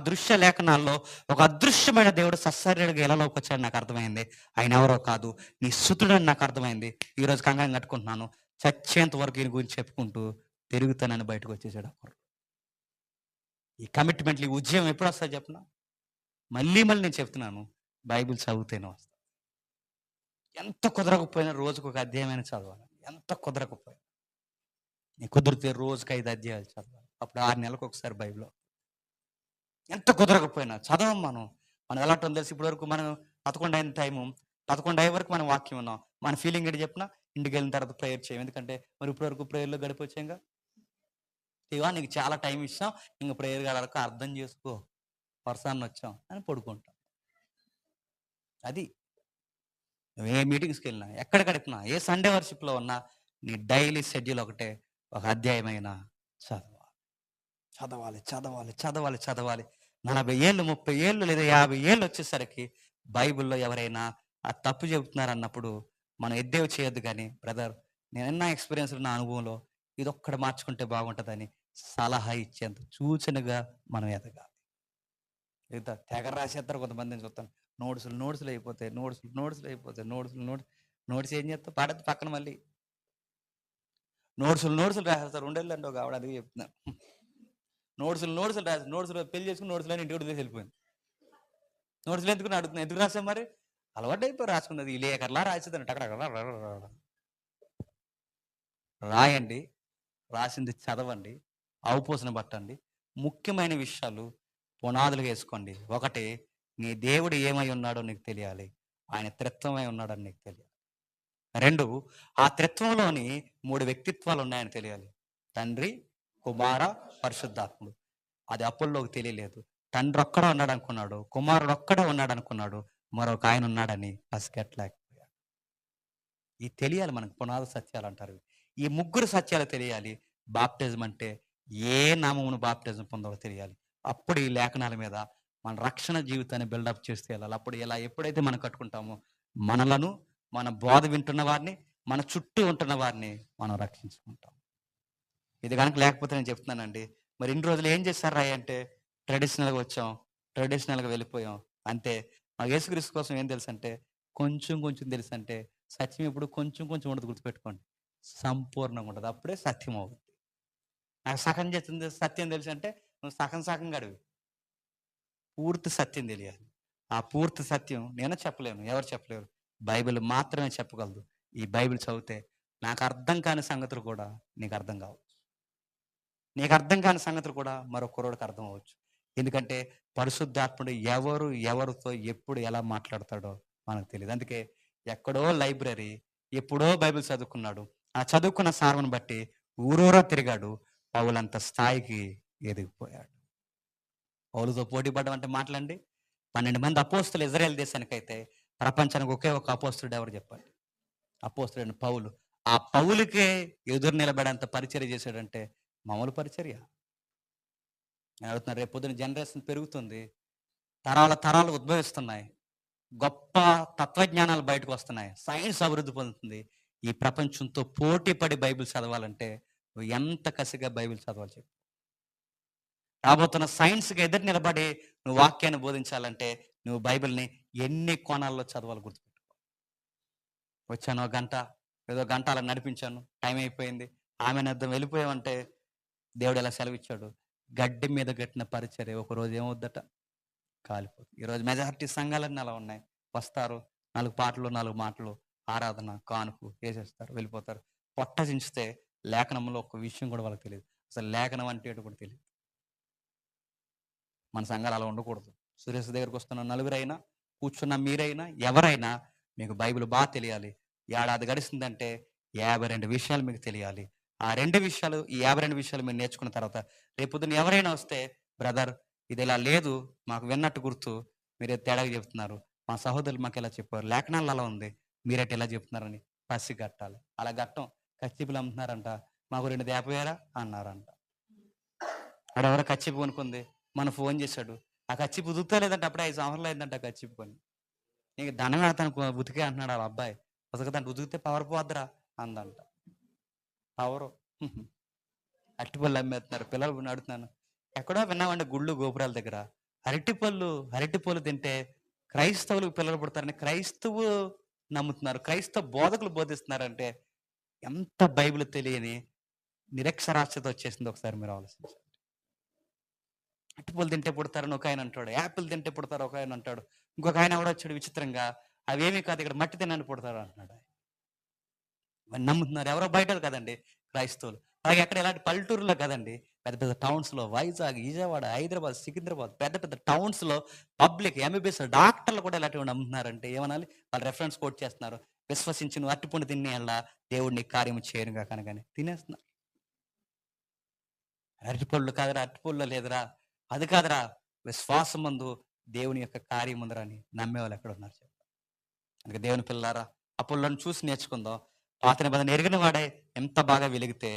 దృశ్య లేఖనాల్లో ఒక అదృశ్యమైన దేవుడు సశరీరుగా ఎలాలోకి వచ్చాడు నాకు అర్థమైంది. ఆయన ఎవరో కాదు, నీ సుతుడని నాకు అర్థమైంది. ఈరోజు కంగారం కట్టుకుంటున్నాను, చచ్చేంత వరకు ఈయన గురించి చెప్పుకుంటూ తిరుగుతానని బయటకు వచ్చేసాడు. ఈ కమిట్మెంట్లు, ఈ ఉద్యమం ఎప్పుడు వస్తుంది చెప్పనా? మళ్ళీ నేను చెప్తున్నాను, బైబిల్ చదివితేనే వస్తుంది. ఎంత కుదరకపోయినా రోజుకు ఒక అధ్యాయమైన చదవాలి. ఎంత కుదరకపోయినా, నీ కుదిరితే రోజుకి 5 అధ్యాయాలు చదవాలి. అప్పుడు 6 నెలలకు ఒకసారి బైబిల్. ఎంత కుదరకపోయినా చదవం. మనం ఎలా ఉంటుంది తెలిసి, ఇప్పటి వరకు మనం 11 అయిన టైము, 11 అయ్యే వరకు మనం వాక్యం ఉన్నాం. మన ఫీలింగ్ ఏంటి చెప్పిన? ఇంటికి వెళ్ళిన తర్వాత ప్రేయర్ చేయం. ఎందుకంటే మరి ఇప్పటి వరకు ప్రేయర్లో గడిపొచ్చాంగా. ఇవా నీకు చాలా టైం ఇస్తాం, ఇంక ప్రేయర్ గడక అర్థం చేసుకో, పర్సన్ వచ్చాం అని పడుకుంటాం. అది ఏ మీటింగ్స్కి వెళ్ళినా, ఎక్కడ గడిపినా, ఏ సండే వర్షిప్లో ఉన్నా, నీ డైలీ షెడ్యూల్ ఒకటే, ఒక అధ్యాయమైన చదవాలి. 40 ఏళ్ళు, 30 ఏళ్ళు లేదా 50 ఏళ్ళు వచ్చేసరికి బైబిల్లో ఎవరైనా ఆ తప్పు చెబుతున్నారన్నప్పుడు మనం ఎద్దేవి చేయొద్దు. కానీ బ్రదర్, నేను ఎక్స్పీరియన్స్ నా అనుభవంలో ఇది ఒక్కడ మార్చుకుంటే బాగుంటుందని సలహా ఇచ్చేంత సూచనగా మనం ఎదగాలి. లేదా తెగ రాసేస్తారు కొంతమందిని చూస్తాను, నోట్సులు అయిపోతాయి, నోట్స్ ఏం చేస్తా పాడద్దు పక్కన, మళ్ళీ నోట్సులు రాసేస్తారు. ఉండేళ్ళండి ఒక ఆవిడ అది చెప్తున్నా, నోట్సులు రాసి నోట్సులు పెళ్లి చేసుకుని నోట్సులు ఇంటి కూడా వెళ్ళిపోయింది. నోట్సులు ఎందుకు అడుగుతున్నా, ఎందుకు రాసాం మరి? అలవాటు అయిపోయి రాసుకున్నది, ఈ లేఖర్లా రాసేదాన్ని అక్కడ రాయండి, రాసింది చదవండి, అవపోసన పట్టండి, ముఖ్యమైన విషయాలు పునాదులుగా వేసుకోండి. ఒకటి, నీ దేవుడు ఏమై ఉన్నాడో నీకు తెలియాలి, ఆయన త్రిత్వమై ఉన్నాడని నీకు తెలియాలి. 2, ఆ త్రిత్వంలోని 3 వ్యక్తిత్వాలు ఉన్నాయని తెలియాలి, తండ్రి, కుమార, పరిశుద్ధాత్ముడు. అది అపోల్లోకి తెలియలేదు. తండ్రి ఒక్కడే ఉన్నాడు అనుకున్నాడు, కుమారుడు ఒక్కడే ఉన్నాడు అనుకున్నాడు, మరొక ఆయన ఉన్నాడని పసిగట్టలేకపోయాడు. ఇది తెలియాలి మనకు, పునాది సత్యాలు అంటారు. ఈ 3 సత్యాలు తెలియాలి. బాప్టిజం అంటే ఏ నామమును బాప్టిజం పొందాలో తెలియాలి. అప్పుడు ఈ లేఖనాల మీద మన రక్షణ జీవితాన్ని బిల్డప్ చేస్తే వెళ్ళాలి. అప్పుడు ఎప్పుడైతే మనం కట్టుకుంటామో, మనలను, మన బోధ వింటున్న వారిని, మన చుట్టూ ఉంటున్న వారిని మనం రక్షించుకుంటాం. ఇది కనుక లేకపోతే నేను చెప్తున్నానండి, మరి ఇన్ని రోజులు ఏం చేశారా అంటే ట్రెడిషనల్గా వచ్చాం, ట్రెడిషనల్గా వెళ్ళిపోయాం అంతే. మాకు యేసుక్రీస్తు కోసం ఏం తెలుసు అంటే కొంచెం తెలుసు. అంటే సత్యం ఇప్పుడు కొంచెం ఉండదు, గుర్తుపెట్టుకోండి, సంపూర్ణంగా ఉండదు, అప్పుడే సత్యం అవుతుంది. నాకు సగం చేస్తుంది సత్యం తెలుసు అంటే నువ్వు సగం గడివి, పూర్తి సత్యం తెలియాలి. ఆ పూర్తి సత్యం నేను చెప్పలేను, ఎవరు చెప్పలేరు, బైబిల్ మాత్రమే చెప్పగలదు. ఈ బైబిల్ చదివితే నాకు అర్థం కాని సంగతులు కూడా నీకు అర్థం కావచ్చు, నీకు అర్థం కాని సంగతులు కూడా మరో కుర్రోడికి అర్థం అవ్వచ్చు. ఎందుకంటే పరిశుద్ధాత్ముడు ఎవరితో ఎప్పుడు ఎలా మాట్లాడతాడో మనకు తెలియదు. అందుకే ఎక్కడో లైబ్రరీ, ఎప్పుడో బైబిల్ చదువుకున్నాడు, ఆ చదువుకున్న సార్వను బట్టి ఊరూరా తిరిగాడు, పౌలంత స్థాయికి ఎదిగిపోయాడు. పౌలుతో పోటీ పడడం అంటే మాట్లాడండి. 12 మంది అపోస్తులు ఇజ్రాయెల్ దేశానికైతే ప్రపంచానికి ఒకే ఒక అపోస్తుడు ఎవరు చెప్పండి? అపోస్తుడైన పౌలు. ఆ పౌలుకే ఎదురు నిలబడేంత పరిచర్య చేశాడంటే మామూలు పరిచర్య? నేను అడుగుతున్నాను, రేపు పొద్దున జనరేషన్ పెరుగుతుంది, తరాలు ఉద్భవిస్తున్నాయి, గొప్ప తత్వజ్ఞానాలు బయటకు వస్తున్నాయి, సైన్స్ అభివృద్ధి పొందుతుంది. ఈ ప్రపంచంతో పోటీ పడి బైబిల్ చదవాలంటే నువ్వు ఎంత కసిగా బైబిల్ చదవాలి చెప్పు. రాబోతున్న సైన్స్‌కి ఎదురు నిలబడి నువ్వు వాక్యాన్ని బోధించాలంటే నువ్వు బైబిల్‌ని ఎన్ని కోణాల్లో చదవాలో గుర్తుపెట్టుకో. వచ్చాను ఒక గంట, ఏదో గంట అలా నడిపించాను. టైం అయిపోయింది. ఆమెనర్థం వెళ్ళిపోయామంటే దేవుడు ఎలా సెలవిచ్చాడు? గడ్డి మీద కట్టిన పరిచర్య ఒకరోజు ఏమవుద్దట? కాలిపోతుంది. ఈరోజు మెజారిటీ సంఘాలన్నీ అలా ఉన్నాయి. వస్తారు, 4 పాటలు, 4 మాటలు, ఆరాధన, కానుక ఏసేస్తారు, వెళ్ళిపోతారు. పొట్ట చించితే లేఖనంలో ఒక విషయం కూడా వాళ్ళకి తెలీదు. అసలు లేఖనం అంటే ఏంటో కూడా తెలీదు. మన సంఘాలు అలా ఉండకూడదు. సురేష్ దగ్గరికి వస్తున్న నలుగురైనా, కూర్చున్న మీరైనా, ఎవరైనా మీకు బైబిల్ తెలియాలి. ఏడాది గడిసిందంటే 52 విషయాలు మీకు తెలియాలి. ఆ 2 విషయాలు, ఈ 52 విషయాలు మీరు నేర్చుకున్న తర్వాత రేపొద్దున ఎవరైనా వస్తే, బ్రదర్ ఇది ఇలా లేదు, మాకు విన్నట్టు గుర్తు, మీరేదో తేడాగా చెప్తున్నారు. మా సహోదరులు మాకిలా చెప్పారు. లేఖనాల్లో అలా ఉంది. మీరేంటి ఇలా చెప్తున్నారని పసిగట్టాలి. అలా గట్టం. కచ్చిపులు అమ్ముతున్నారంట. మాకు 2 తేపోయారా అన్నారంట. ఆడెవరో కచ్చిపు కొనుక్కుంది. మొన్న ఫోన్ చేశాడు. ఆ కచ్చిపు ఉతుకుతా లేదంటే అప్పుడే 5 సంవత్సరాలు అయిందంట ఆ కచ్చిపు కొని. నీకు దండం పెడతాను ఉతికే అంటున్నాడు ఆళ్ళ అబ్బాయి. ఉతకదంట ఉతికితే పవర్ పోద్దిరా అందంట. పవరు. అరటిపళ్ళు అమ్మేస్తున్నారు. పిల్లలు అడుగుతున్నాను. ఎక్కడో విన్నామండి గుళ్ళు, గోపురాల దగ్గర. అరటిపళ్ళు తింటే క్రైస్తవులకు పిల్లలు పుడతారని క్రైస్తవులు నమ్ముతున్నారు. క్రైస్తవ బోధకులు బోధిస్తున్నారంటే ఎంత బైబిల్ తెలియని నిరక్షరాస్యత వచ్చేసిందో ఒకసారి మీరు ఆలోచించండి. అరటిపళ్ళు తింటే పుడతారని ఒక ఆయన అంటాడు. యాపిల్ తింటే పుడతారు ఒక ఆయన అంటాడు. ఇంకొక ఆయన ఎవడొచ్చాడు విచిత్రంగా, అవేమీ కాదు ఇక్కడ మట్టి తినని పుడతారు అంటున్నాడు. మరి నమ్ముతున్నారు. ఎవరో బయటోళ్ళు కదండి క్రైస్తవులు. అలాగే ఎక్కడ ఇలాంటి పల్లెటూరులో కదండి, పెద్ద పెద్ద టౌన్స్‌లో వైజాగ్, విజయవాడ, హైదరాబాద్, సికింద్రాబాద్ పెద్ద పెద్ద టౌన్స్‌లో పబ్లిక్ ఎంబీబీఎస్ డాక్టర్లు కూడా ఇలాంటివి నమ్ముతున్నారంటే ఏమనాలి? వాళ్ళు రెఫరెన్స్ కోట్ చేస్తున్నారు. విశ్వసించి నువ్వు అరటిపండు తినే యెడల దేవుడు నీ కార్యము చేయనుగా కనుకని తినేస్తున్నారు. అరటిపళ్ళు కాదురా, అరటిపళ్ళో లేదురా, అది కాదురా, విశ్వాసమందు దేవుని యొక్క కార్యం ఉందిరా అని నమ్మేవాళ్ళు ఎక్కడున్నారు చెప్పండి. అందుకే దేవుని పిల్లారా, అపోల్లోని చూసి నేర్చుకుందాం. పాత నిబంధన ఎరిగిన వాడే ఎంత బాగా వెలిగితే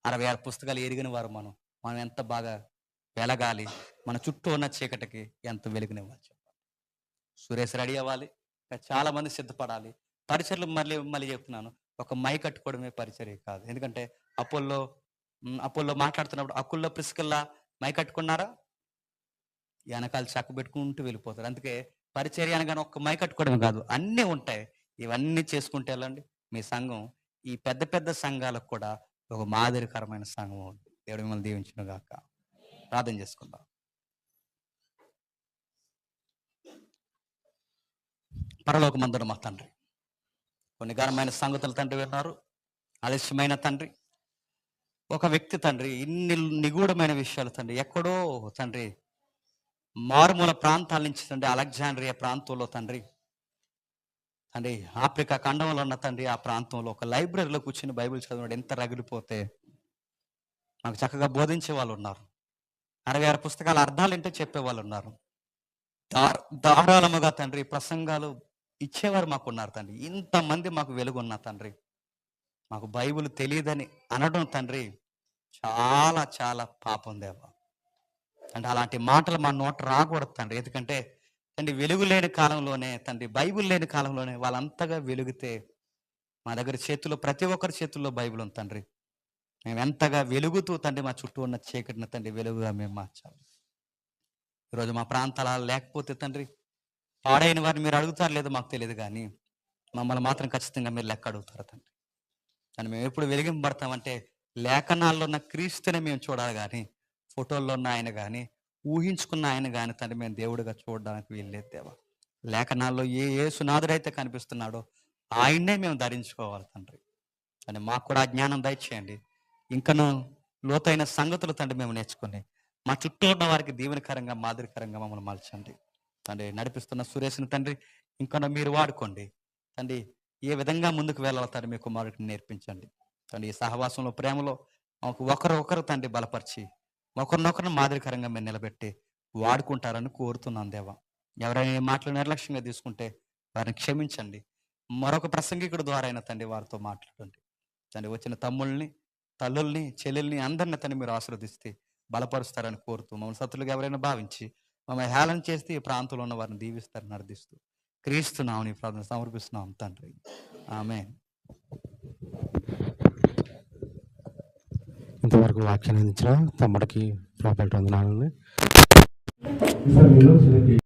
66 పుస్తకాలు ఎరిగిన వారు మనం. మనం ఎంత బాగా వెలగాలి. మన చుట్టూ ఉన్న చీకటికి ఎంత వెలుగునివ్వాలి చెప్పండి. సురేష్ రెడీ అవ్వాలి. ఇంకా చాలా మంది సిద్ధపడాలి. పరిచర్లు మళ్ళీ మళ్ళీ చెప్తున్నాను. ఒక మైక్ కట్టుకోవడమే పరిచర్య కాదు. ఎందుకంటే అపోల్లో అపోల్లో మాట్లాడుతున్నప్పుడు అకుల్లో, ప్రిస్కిల్లా మైక్ కట్టుకున్నారా? వెనకాల చక్క పెట్టుకుంటూ వెళ్ళిపోతారు. అందుకే పరిచర్య అనగానే ఒక్క మైక్ కట్టుకోవడమే కాదు. అన్నీ ఉంటాయి. ఇవన్నీ చేసుకుంటూ వెళ్ళండి. మీ సంఘం ఈ పెద్ద పెద్ద సంఘాలకు కూడా ఒక మాదిరికరమైన సంఘం అవుద్ది. దేవుడు మిమ్మల్ని దీవించును గాక. ప్రార్థన చేసుకుందాం. పరలోకమందున మా తండ్రి, కొన్ని ఘనమైన సంగతులు తండ్రి విన్నారు. ఆలస్యమైన తండ్రి, ఒక వ్యక్తి తండ్రి ఇన్ని నిగూఢమైన విషయాలు తండ్రి ఎక్కడో తండ్రి మారుమూల ప్రాంతాల నుంచి తండ్రి అలెగ్జాండ్రియా ప్రాంతంలో తండ్రి తండ్రి ఆఫ్రికా ఖండంలో ఉన్న తండ్రి ఆ ప్రాంతంలో ఒక లైబ్రరీలో కూర్చుని బైబిల్ చదివాడు ఎంత రగిలిపోతే నాకు చక్కగా బోధించే వాళ్ళు ఉన్నారు. 66 పుస్తకాల అర్థాలు ఏంటో చెప్పేవాళ్ళు ఉన్నారు. ధారాళముగా తండ్రి ప్రసంగాలు ఇచ్చేవారు మాకున్నారు తండ్రి. ఇంతమంది మాకు వెలుగున్న తండ్రి, మాకు బైబిల్ తెలియదని అనడం తండ్రి చాలా చాలా పాపం దేవా. అంటే అలాంటి మాటలు మా నోట రాకూడదు తండ్రి. ఎందుకంటే తండ్రి వెలుగు లేని కాలంలోనే తండ్రి, బైబిల్ లేని కాలంలోనే వాళ్ళంతగా వెలుగుతే మా దగ్గర చేతుల్లో ప్రతి ఒక్కరి చేతుల్లో బైబిల్ ఉంది తండ్రి. మేము ఎంతగా వెలుగుతూ తండ్రి మా చుట్టూ ఉన్న చీకటిని తండ్రి వెలుగుగా మేము మార్చాలి. ఈరోజు మా ప్రాంతాలు లేకపోతే తండ్రి పాడైన వారిని మీరు అడుగుతారు లేదో మాకు తెలియదు కానీ మమ్మల్ని మాత్రం ఖచ్చితంగా మీరు లెక్క అడుగుతారు తండ్రి. కానీ మేము ఎప్పుడు వెలిగింపబడతామంటే లేఖనాల్లో ఉన్న క్రీస్తునే మేము చూడాలి కానీ ఫోటోల్లో ఉన్న ఆయన కానీ ఊహించుకున్న ఆయన కానీ తండ్రి మేము దేవుడిగా చూడడానికి వీల్లేదు దేవా. లేఖనాల్లో ఏ యేసునాథుడైతే కనిపిస్తున్నాడో ఆయన్నే మేము ధరించుకోవాలి తండ్రి. అని మాకు కూడా జ్ఞానం దయచేయండి. ఇంకను లోతైన సంగతులు తండ్రి మేము నేర్చుకుని మా చుట్టూ ఉన్న వారికి దీవెనకరంగా మాదిరికరంగా మమ్మల్ని మలచండి తండ్రి. నడిపిస్తున్న సురేష్ని తండ్రి ఇంకా మీరు వాడుకోండి తండ్రి. ఏ విధంగా ముందుకు వెళ్ళాలో తండ్రి మీ కుమారుడికి నేర్పించండి తండ్రి. ఈ సహవాసంలో ప్రేమలో మాకు ఒకరు తండ్రి బలపరిచి ఒకరినొకరిని మాదిరికరంగా మీరు నిలబెట్టి వాడుకుంటారని కోరుతున్నాను దేవా. ఎవరైనా ఈ మాటలు నిర్లక్ష్యంగా తీసుకుంటే వారిని క్షమించండి. మరొక ప్రసంగికుడి ద్వారా అయినా తండ్రి వారితో మాట్లాడండి తండ్రి. వచ్చిన తమ్ముల్ని, తల్లుల్ని, చెల్లెల్ని అందరిని తండ్రి మీరు ఆశీర్వదిస్తే బలపరుస్తారని కోరుతూ మమ్మల్ని శత్రులుగా ఎవరైనా భావించి మమ్మల్ని హేళన చేస్తే ఈ ప్రాంతంలో ఉన్న వారిని దీవిస్తారని అర్థిస్తూ క్రీస్తు నామమున ప్రార్థన సమర్పిస్తున్నాం తండ్రి. ఆమేన్. ఇంతవరకు వాక్యాన్ని అందించిన తమ్ముడికి ప్రాపర్టీ వందనాలండి. ఈ సమయంలో చిన్న